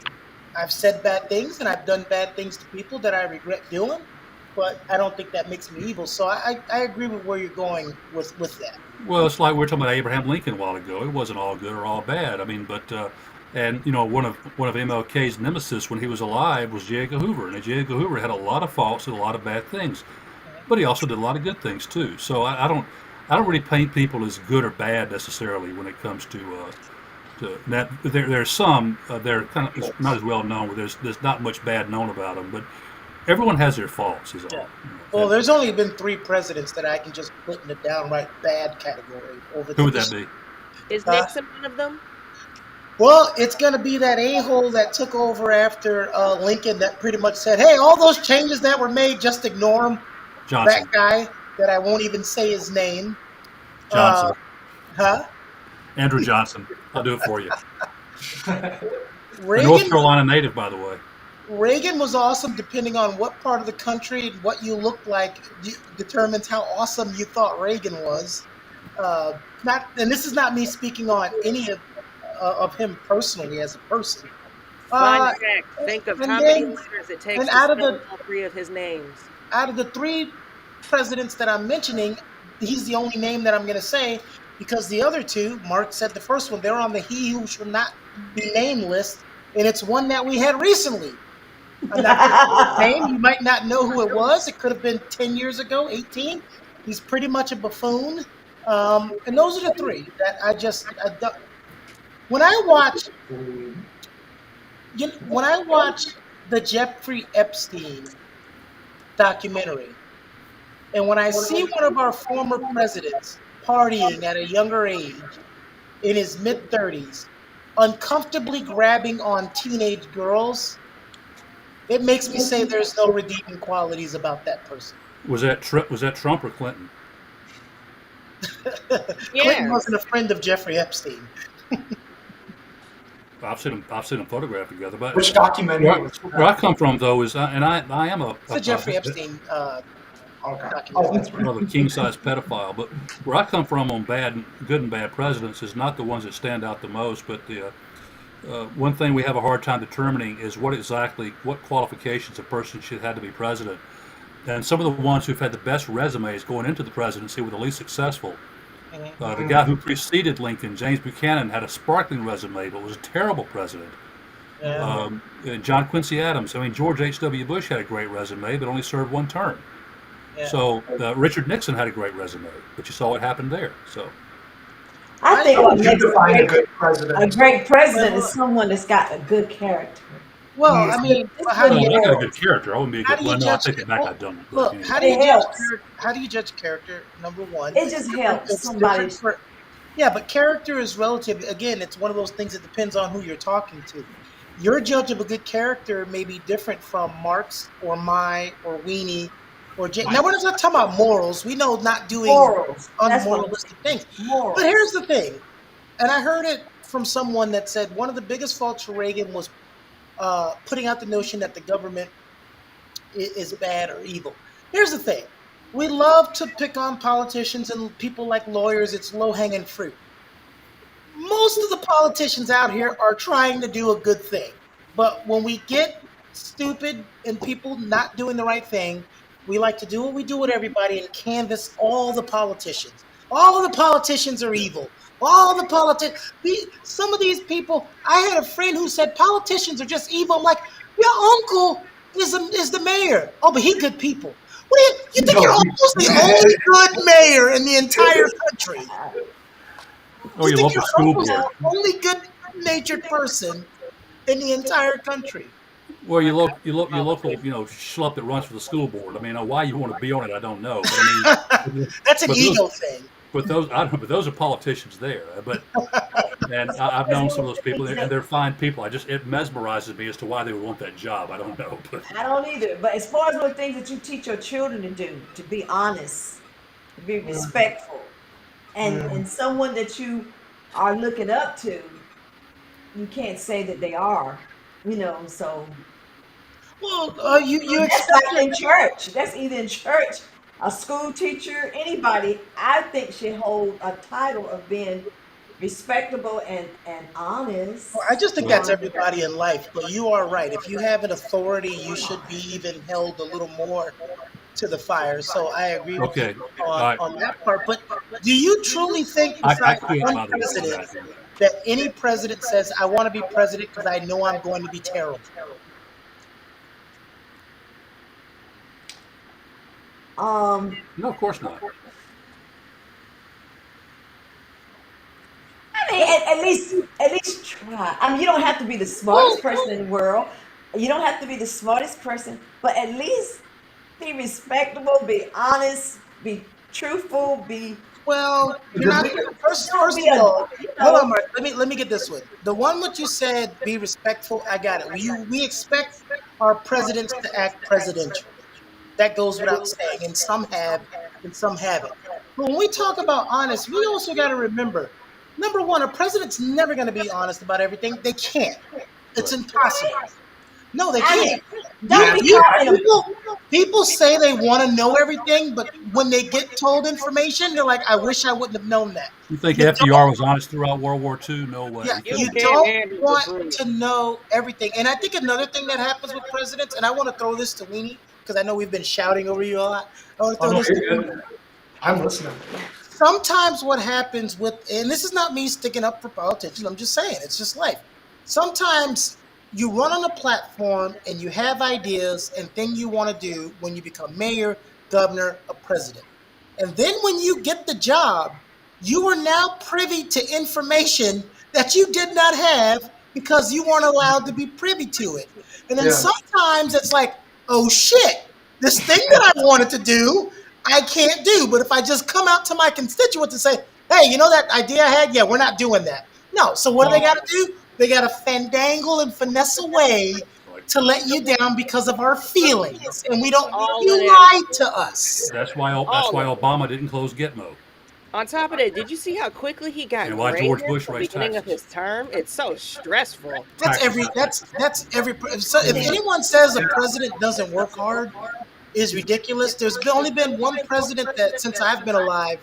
I've said bad things, and I've done bad things to people that I regret doing. But I don't think that makes me evil. So I agree with where you're going with that. Well, it's like we were talking about Abraham Lincoln a while ago. It wasn't all good or all bad. I mean, but and one of MLK's nemesis when he was alive was J. Edgar Hoover, and J. Edgar Hoover had a lot of faults and a lot of bad things, but he also did a lot of good things too. So I don't really paint people as good or bad necessarily when it comes to that. There's some they're kind of it's not as well known, but there's not much bad known about them, but everyone has their faults. Is all. Yeah. That, Well, there's only been three presidents that I can just put in the downright bad category over who the would that history. be? Is Uh, Nixon one of them? well, it's going to be that a-hole that took over after Lincoln that pretty much said, hey, all those changes that were made, just ignore them. That Johnson. guy that I won't even say his name. Uh, Johnson. huh? Andrew Johnson. I'll do it for you. A North Reagan Carolina native, by the way. Reagan was awesome depending on what part of the country and what you looked like determines how awesome you thought Reagan was. Uh, not, and this is not me speaking on any of him personally as a person. Fun Uh, fact. Think of and how many then letters it takes and to spell all three of his names. out of the three presidents that I'm mentioning, he's the only name that I'm going to say because the other two, Mark said the first one, they're on the he who shall not be named list, and it's one that we had recently. I'm not going to say his name. You might not know who it was. It could have been 10 years ago, 18. He's pretty much a buffoon. And those are the three that when I watch when I watch the Jeffrey Epstein documentary, and when I see one of our former presidents partying at a younger age in his mid 30s, uncomfortably grabbing on teenage girls, it makes me say there's no redeeming qualities about that person. Was that Trump or Clinton? Clinton Yeah. wasn't a friend of Jeffrey Epstein. I've seen them photographed together. But Which documentary where, was where I that? come from though is and I am It's a Jeffrey Epstein Okay. documentary. Oh, that's right. another king size pedophile. But where I come from on good and bad presidents is not the ones that stand out the most, but the one thing we have a hard time determining is what qualifications a person should have to be president. And some of the ones who've had the best resumes going into the presidency were the least successful. Mhm. The guy who preceded Lincoln, James Buchanan, had a sparkling resume, but was a terrible president. Yeah. John Quincy Adams, I mean, George H.W. Bush had a great resume, but only served one term. Yeah. So Richard Nixon had a great resume, but you saw what happened there. So I think I- what You makes define a a good president. great president is someone that's got a good character. well, I mean, It's how do good you I got a morals. good character. I wouldn't be a how good. do you Well, no, I judge? take it back. I Well, don't. But look, anyway. how do you It judge helps. character? How do you judge character? Number one, It just helps It's somebody. different for. Yeah, but character is relative. Again, it's one of those things that depends on who you're talking to. Your judge of a good character may be different from Mark's or my or Weenie or Jay. Now, we're not talking about morals. We know not doing Morals. That's what I'm unmoralistic things. saying. Morals. But here's the thing, and I heard it from someone that said one of the biggest faults for Reagan was putting out the notion that the government is bad or evil. Here's the thing. We love to pick on politicians and people like lawyers. It's low hanging fruit. Most of the politicians out here are trying to do a good thing. But when we get stupid and people not doing the right thing, we like to do what we do with everybody and canvass all the politicians. All the politicians are evil. All the politicians. Some of these people, I had a friend who said politicians are just evil. I'm like, your uncle is the mayor. Oh, but he good people. What do you think your uncle's the only good mayor in the entire country? Or You your think local your school uncle's board. the only good-natured person in the entire country? Well, your local, schlup that runs for the school board. I mean, why you want to be on it, I don't know. But I mean, That's an but ego thing. those, I don't know, but those are politicians there. And I've known some of those people, and they're fine people. It mesmerizes me as to why they would want that job. I don't know, but I don't either. But as far as what things that you teach your children to do, to be honest, to be respectful, and someone that you are looking up to, you can't say that they are. So Well, you that's expect like in church. That's either in church, a school teacher, anybody. I think should hold a title of being respectable and Well, I honest. just think Well, that's Um, everybody in life, but you are right. If you have an authority, you should be even held a little more to the fire. So I agree with you okay. All right. on that part. But do you truly think, I besides quit, one by the way, on president, that here. that any president says, "I want to be president because I know I'm going to be terrible"? um, No, of course not. I mean, at least try. I mean, you don't have to be the smartest Well, person in the world. You don't have to be the smartest person, but at least be respectable, be honest, be truthful, be well, you're Does not it, first. don't First be of a all, you hold on, know. Mark. Let me get this one. The one what you said, be respectful. I got it. We expect our presidents to act presidential. That goes without saying, and some have and some haven't. But when we talk about honest, we also got to remember number one, a president's never going to be honest about everything. They can't. It's Right. impossible. No, they I can't. mean, don't be You caught in a. people say they want to know everything, but when they get told information, they're like, "I wish I wouldn't have known that." You think You FDR don't was honest throughout World War II? No way. yeah, He You you couldn't be. can't don't handle the want truth. to know everything. And I think another thing that happens with presidents, and I want to throw this to Weenie because I know we've been shouting over you a lot. I want to oh throw no, this to you're Weenie. good. I'm listening. Sometimes what happens with, and this is not me sticking up for politicians, I'm just saying, it's just life. Sometimes you run on a platform and you have ideas and things you want to do when you become mayor, governor, or president. And then when you get the job, you are now privy to information that you did not have because you weren't allowed to be privy to it. And then Yeah. sometimes it's like, oh shit, this thing that I wanted to do, I can't do. But if I just come out to my constituents and say, hey, you know that idea I had? Yeah, we're not doing that. No. So what do they Well, got to do? They got to fandangle and finesse a way Like, to let you down because of our feelings. And we don't, All of you that. lied to us. that's All why of it. Obama didn't close Gitmo, On top of that, did you see how quickly he got and why gray George hair Bush at the raised beginning of taxes. his term? It's so stressful. Taxes and taxes. That's every so if anyone says a president doesn't work hard is ridiculous. Only been one president that since I've been alive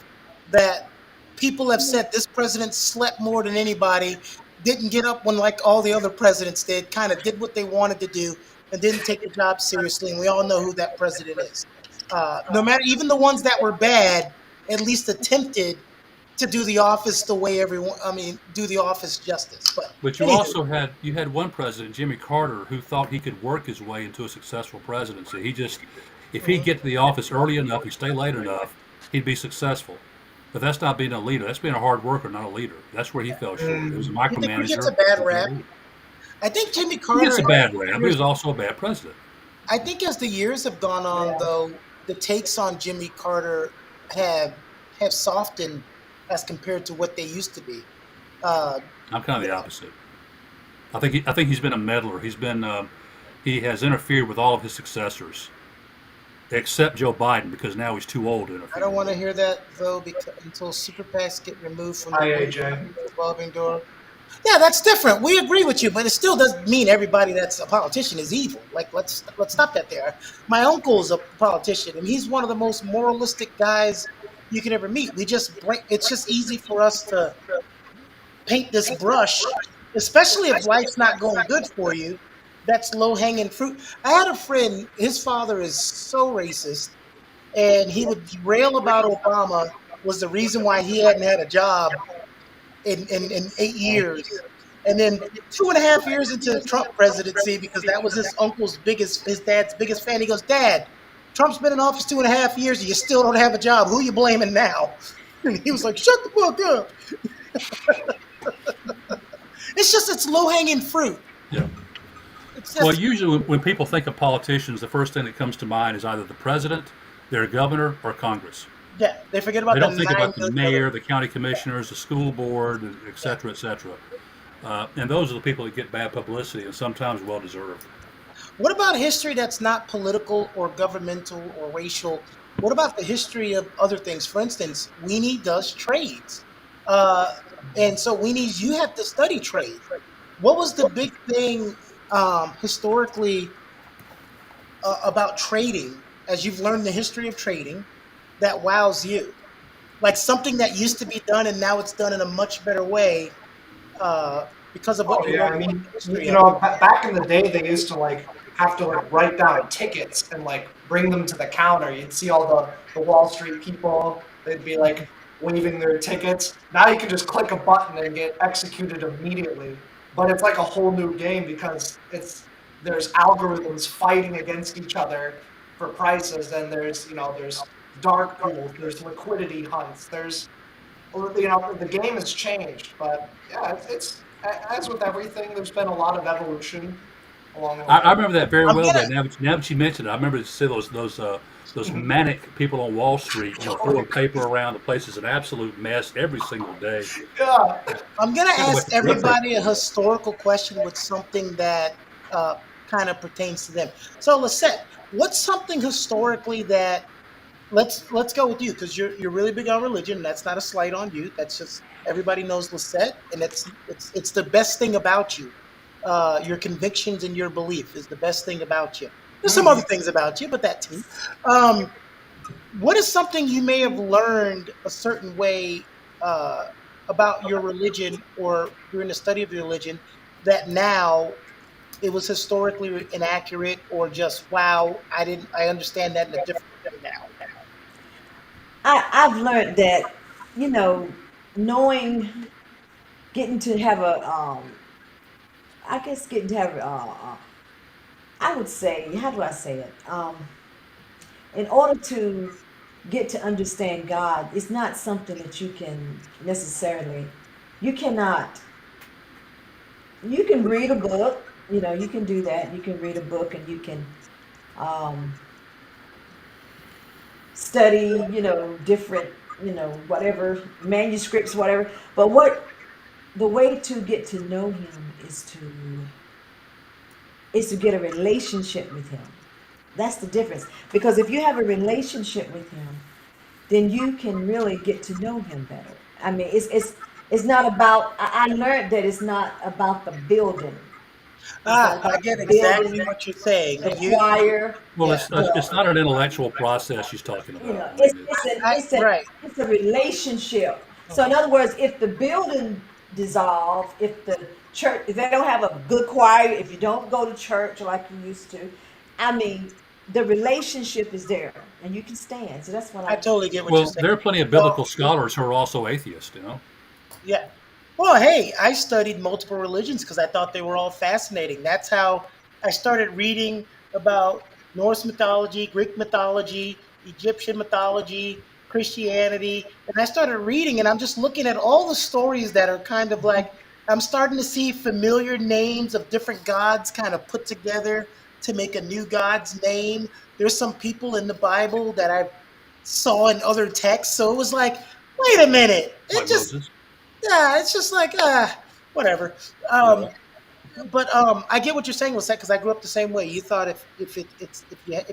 that people have said this president slept more than anybody, didn't get up when like all the other presidents did, kind of did what they wanted to do and didn't take the job seriously. And we all know who that president is. No matter even the ones that were bad, at least attempted to do the office the way everyone. I mean, do the office justice. But But anywho, you had one president, Jimmy Carter, who thought he could work his way into a successful presidency. If he'd get to the office early enough, he'd stay late enough, he'd be successful. But that's not being a leader. That's being a hard worker, not a leader. That's where he fell short. He was a you think he gets a micromanager. bad He rap? couldn't lead. I think Jimmy He gets Carter. a bad rap, but he was also a bad president. I think as the years have gone on, though, the takes on Jimmy Carter have have softened as compared to what they used to be. Uh, I'm kind of the opposite. I think he's been a meddler. He has interfered with all of his successors, except Joe Biden, because now he's too old to I don't interfere. want to hear that though, because until super PACs get removed from hi the AJ. revolving door. Yeah, that's different. We agree with you, but it still doesn't mean everybody that's a politician is evil. Like let's stop that there. My uncle's a politician, and he's one of the most moralistic guys you could ever meet. It's just easy for us to paint this brush, especially if life's not going good for you. That's low hanging fruit. I had a friend, his father is so racist, and he would rail about Obama was the reason why he hadn't had a job in 8 years. And then 2.5 years into the Trump presidency, because that was his dad's biggest fan, he goes, Dad, Trump's been in office 2.5 years and you still don't have a job. Who are you blaming now? And he was like, shut the fuck up. It's low hanging fruit. Yeah. It's Well, just, usually when people think of politicians, the first thing that comes to mind is either the president, their governor, or Congress. yeah, they forget They about the don't think nine about the million mayor, other. the county commissioners, the school board, et cetera, et cetera. And those are the people that get bad publicity and sometimes well deserved. What about history that's not political or governmental or racial? What about the history of other things? For instance, Weenie does trades. Uh, and so, Weenies, you have to study trade. What was the big thing historically about trading, as you've learned the history of trading, that wows you? like something that used to be done and now it's done in a much better way uh, because of what Oh you yeah, learned I about mean, the history of it. back in the day, they used to like have to like write down tickets and like bring them to the counter. You'd see all the Wall Street people. They'd be like waving their tickets. Now you can just click a button and get executed immediately. But it's like a whole new game because there's algorithms fighting against each other for prices, and there's dark pools, there's liquidity hunts, there's the game has changed, but yeah, it's as with everything. There's been a lot of evolution along the I way. remember that very I'm well. gonna That now that you mentioned it, I remember to see those manic people on Wall Street, throwing paper around. The place is an absolute mess every single day. Yeah. I'm gonna Had to wait ask forever. everybody a historical question with something that uh, kind of pertains to them. So, Lisette, what's something historically that let's go with you because you're really big on religion. And that's not a slight on you. That's just everybody knows Lisette, and it's the best thing about you. Your convictions and your belief is the best thing about you. There's some other Mhm. things about you, but that too. Um, what is something you may have learned a certain way uh, about your religion or during the study of your religion that now it was historically inaccurate or just wow, I understand that in a different way now. I've learned that, you know, knowing, getting to have a, I guess getting to have, I would say, how do I say it? In order to get to understand God, it's not something that you can necessarily, you cannot, you can read a book, you can do that. You can read a book and you can um, study, different, whatever, manuscripts, whatever. But the way to get to know him is to get a relationship with him. That's the difference. Because if you have a relationship with him, then you can really get to know him better. I mean, it's not about. I learned that it's not about the building. It's not I about get the exactly building, what you're saying. the You, choir, Well, yeah, it's the not an intellectual process she's talking about. I it's mean, it's an I it's a right. it's a relationship. So in Mhm. other words, if the building dissolve, if the church, if they don't have a good choir, if you don't go to church like you used to, I mean, the relationship is there and you can stand. So that's what I I. totally get what you're well, saying. there are plenty of Well, biblical scholars who are also atheists. yeah. Well, hey, I studied multiple religions because I thought they were all fascinating. That's how I started reading about Norse mythology, Greek mythology, Egyptian mythology, Christianity. And I started reading, and I'm just looking at all the stories that are kind of like, I'm starting to see familiar names of different gods kind of put together to make a new god's name. There's some people in the Bible that I saw in other texts. So it was like, wait a minute. Like It just Moses. yeah, it's just like whatever. Yeah. But I get what you're saying with that because I grew up the same way. You thought if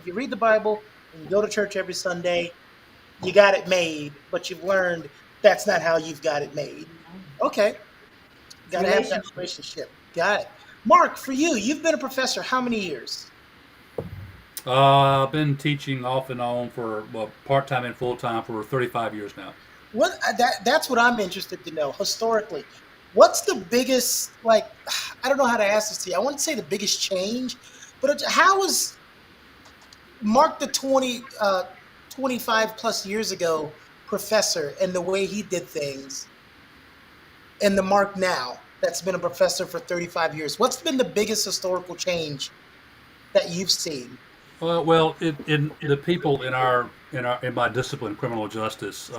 you read the Bible and you go to church every Sunday, you got it made. But you've learned that's not how you've got it made. Okay, It's a got to have that relationship. relationship. Got it. Mark, for you, you've been a professor how many years? I've been teaching off and on for well, part time and full time for 35 years now. That's what I'm interested to know historically. What's the biggest like? I don't know how to ask this to you. I wouldn't say the biggest change, but how is Mark the 25 plus years ago professor and the way he did things, and the Mark now that's been a professor for 35 years? What's been the biggest historical change that you've seen? Well, in the people in my discipline, criminal justice,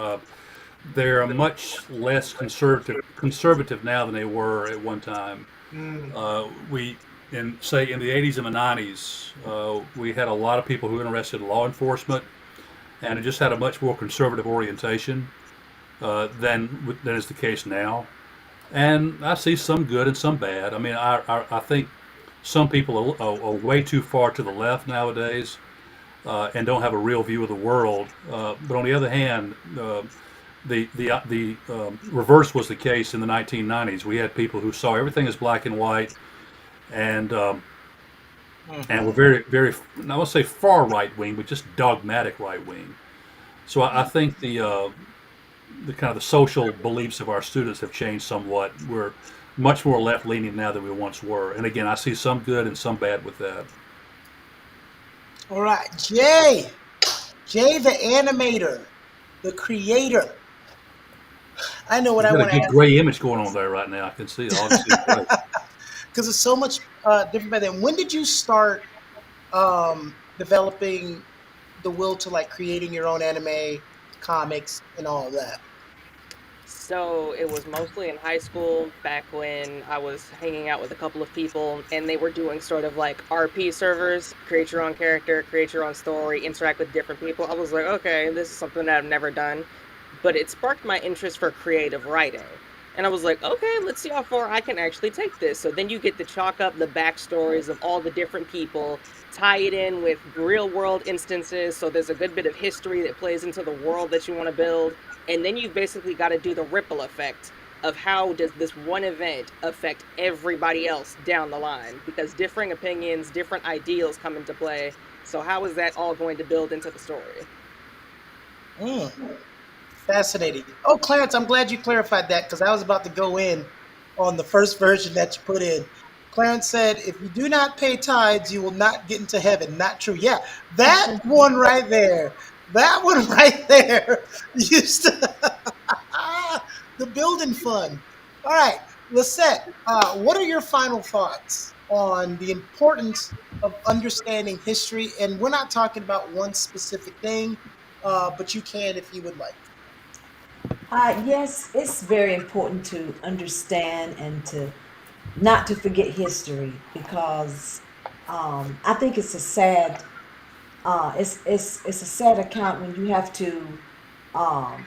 they're much less conservative now than they were at one time. Mm. We in say in the 80s and the 90s, we had a lot of people who were interested in law enforcement, and it just had a much more conservative orientation than is the case now. And I see some good and some bad. I mean, I think some people are way too far to the left nowadays and don't have a real view of the world. But on the other hand, the reverse was the case in the 1990s. We had people who saw everything as black and white, and and were Hmm. very I won't say far right wing, but just dogmatic right wing. So I think the kind of the social beliefs of our students have changed somewhat. We're much more left leaning now than we once were. And again, I see some good and some bad with that. All right, Jay, the animator, the creator. I know what You've I got a want to good ask gray image going on there right now. I can see it. All I can see is gray. because it's so much different by then. When did you start developing the will to like creating your own anime, comics, and all of that? So it was mostly in high school back when I was hanging out with a couple of people and they were doing sort of like RP servers, create your own character, create your own story, interact with different people. I was like, okay, this is something that I've never done. But it sparked my interest for creative writing. And I was like, okay, let's see how far I can actually take this. So then you get to chalk up the backstories of all the different people, tie it in with real world instances. So there's a good bit of history that plays into the world that you want to build. And then you've basically got to do the ripple effect of how does this one event affect everybody else down the line, because differing opinions, different ideals come into play. So how is that all going to build into the story? Mm, fascinating. Oh, Clarence, I'm glad you clarified that because I was about to go in on the first version that you put in. Clarence said, if you do not pay tithes, you will not get into heaven. Not true. Yeah, that one right there. That one right there used to the building fund. All right, Lisette, what are your final thoughts on the importance of understanding history? And we're not talking about one specific thing, but you can if you would like. Yes, it's very important to understand and to not to forget history because I think it's a sad it's a sad account when you have to um,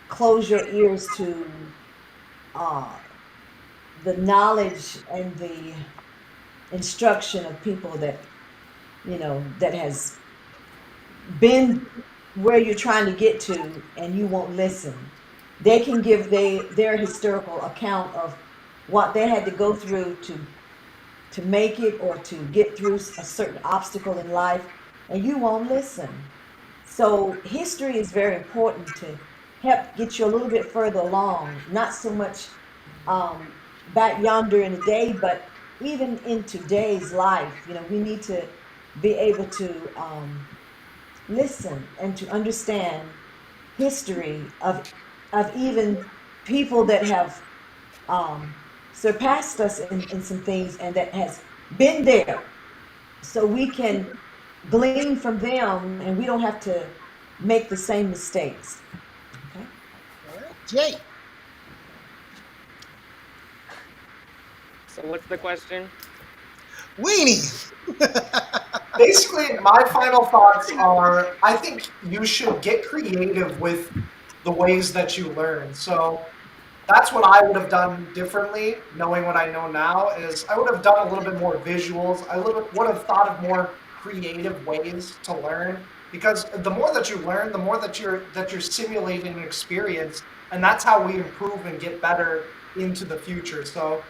close your ears to uh, the knowledge and the instruction of people that that has been where you're trying to get to and you won't listen. They can give their historical account of what they had to go through to make it or to get through a certain obstacle in life, and you won't listen. So history is very important to help get you a little bit further along, not so much um, back yonder in the day, but even in today's life. We need to be able to listen and to understand history of even people that have um, surpassed us in some things and that has been there, so we can glean from them and we don't have to make the same mistakes. Okay. All right, Jay, So what's the question? Weenie. Basically, my final thoughts are I think you should get creative with the ways that you learn. So that's what I would have done differently, knowing what I know now, is I would have done a little bit more visuals. Would have thought of more creative ways to learn because the more that you learn, the more that you're simulating an experience, and that's how we improve and get better into the future. So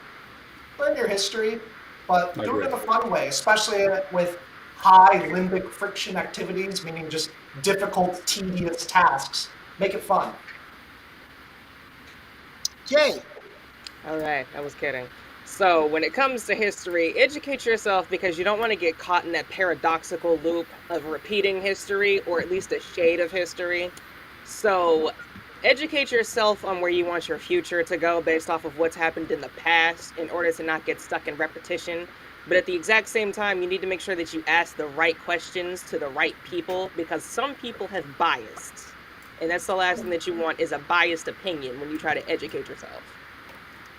learn your history, but I do it agree. in a fun way, especially with high limbic friction activities, meaning just difficult, tedious tasks. Make it fun. Jay, All right, I was kidding. So, when it comes to history, educate yourself because you don't want to get caught in that paradoxical loop of repeating history or at least a shade of history. So, educate yourself on where you want your future to go based off of what's happened in the past in order to not get stuck in repetition. But at the exact same time, you need to make sure that you ask the right questions to the right people because some people have biased. And that's the last thing that you want is a biased opinion when you try to educate yourself.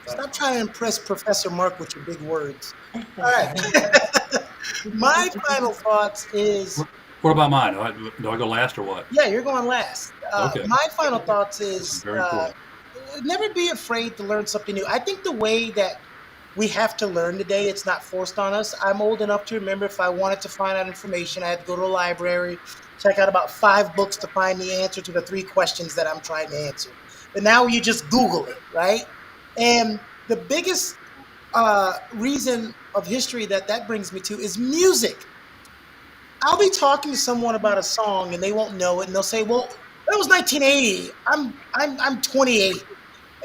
stop trying to impress Professor Mark with your big words. All right. My final thoughts is What about mine? Do I go last or what? yeah, you're going last. Okay, My final thoughts this is is very important. never be afraid to learn something new. I think the way that we have to learn today, it's not forced on us. I'm old enough to remember if I wanted to find out information, I had to go to a library, check out about 5 books to find the answer to the 3 questions that I'm trying to answer. But now you just Google it, right? And the biggest reason of history that that brings me to is music. I'll be talking to someone about a song and they won't know it, and they'll say, "Well, That was 1980. I'm 28.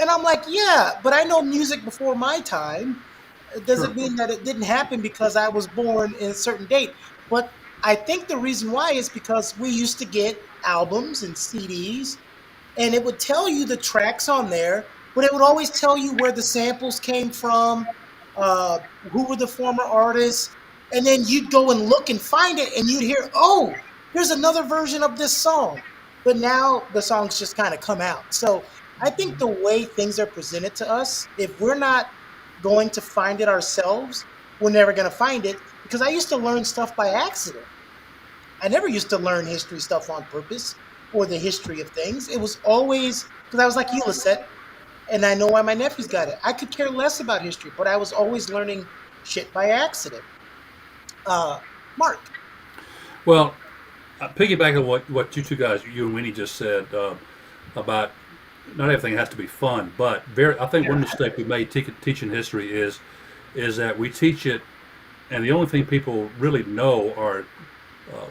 And I'm like, yeah, but I know music before my time. It doesn't Sure. mean that it didn't happen because I was born in a certain date. But I think the reason why is because we used to get albums and CDs, and it would tell you the tracks on there, but it would always tell you where the samples came from, who were the former artists, and then you'd go and look and find it, and you'd hear, oh, here's another version of this song. But now the songs just kind of come out. So I think the way things are presented to us, if we're not going to find it ourselves, we're never going to find it. Because I used to learn stuff by accident. I never used to learn history stuff on purpose or the history of things. It was always because I was like you, Lisette, and I know why my nephews got it. I could care less about history, but I was always learning shit by accident. Uh, Mark, Well, piggyback on what you two guys, you and Winnie just said about not everything has to be fun, but I think one mistake we made teaching history is that we teach it, and the only thing people really know are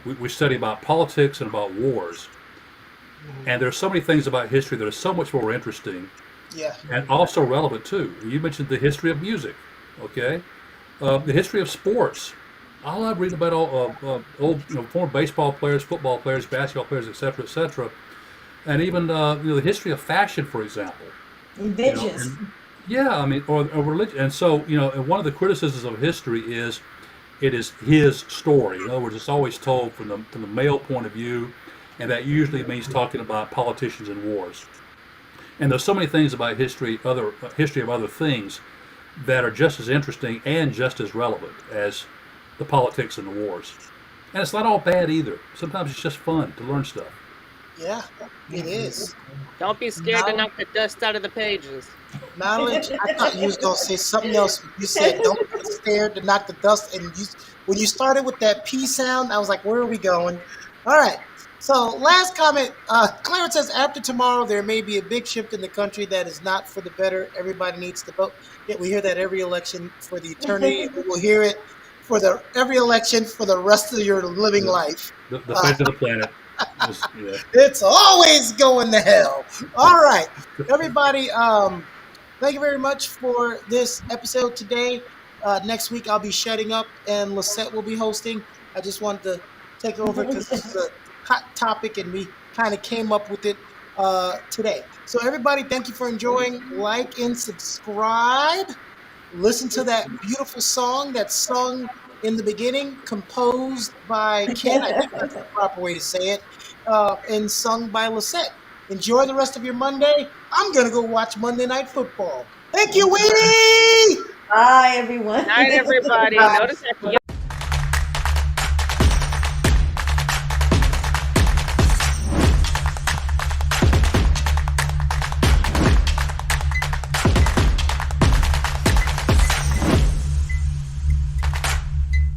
we study about politics and about wars, and there's so many things about history that are so much more interesting yeah, and also relevant too. You mentioned the history of music, okay? The history of sports. I love reading about all old, former baseball players, football players, basketball players, etc., and even the history of fashion, for example. Inventions. And yeah, I mean, or religion. And so, and one of the criticisms of history is it is his story. In other words, it's always told from the male point of view, and that usually means talking about politicians and wars. And there's so many things about history of other things that are just as interesting and just as relevant as the politics and the wars. And it's not all bad either. Sometimes it's just fun to learn stuff. yeah, it is. Don't be scared to Knowledge, knock the dust out of the pages. knowledge. I thought you was gonna say something else. You said don't be scared to knock the dust, and when you started with that P sound, I was like, where are we going? All right. So last comment, Clarence says after tomorrow there may be a big shift in the country that is not for the better. Everybody needs to vote. Yeah, we hear that every election for the eternity. We will hear it for the every election for the rest of your living The, life. the Uh, fate of the planet is, yeah. it's always going to hell. All right, everybody. Thank you very much for this episode today. Next week I'll be shutting up and Lisette will be hosting. I just wanted to take over because this is a hot topic and we kind of came up with it today. So everybody, thank you for enjoying. Like and subscribe. Listen to that beautiful song that's sung in the beginning, composed by Ken. I think that's the proper way to say it, and sung by Lisette. Enjoy the rest of your Monday. I'm gonna go watch Monday Night Football. Thank you, Weenie. Bye, everyone. Night, everybody. Bye. Notice that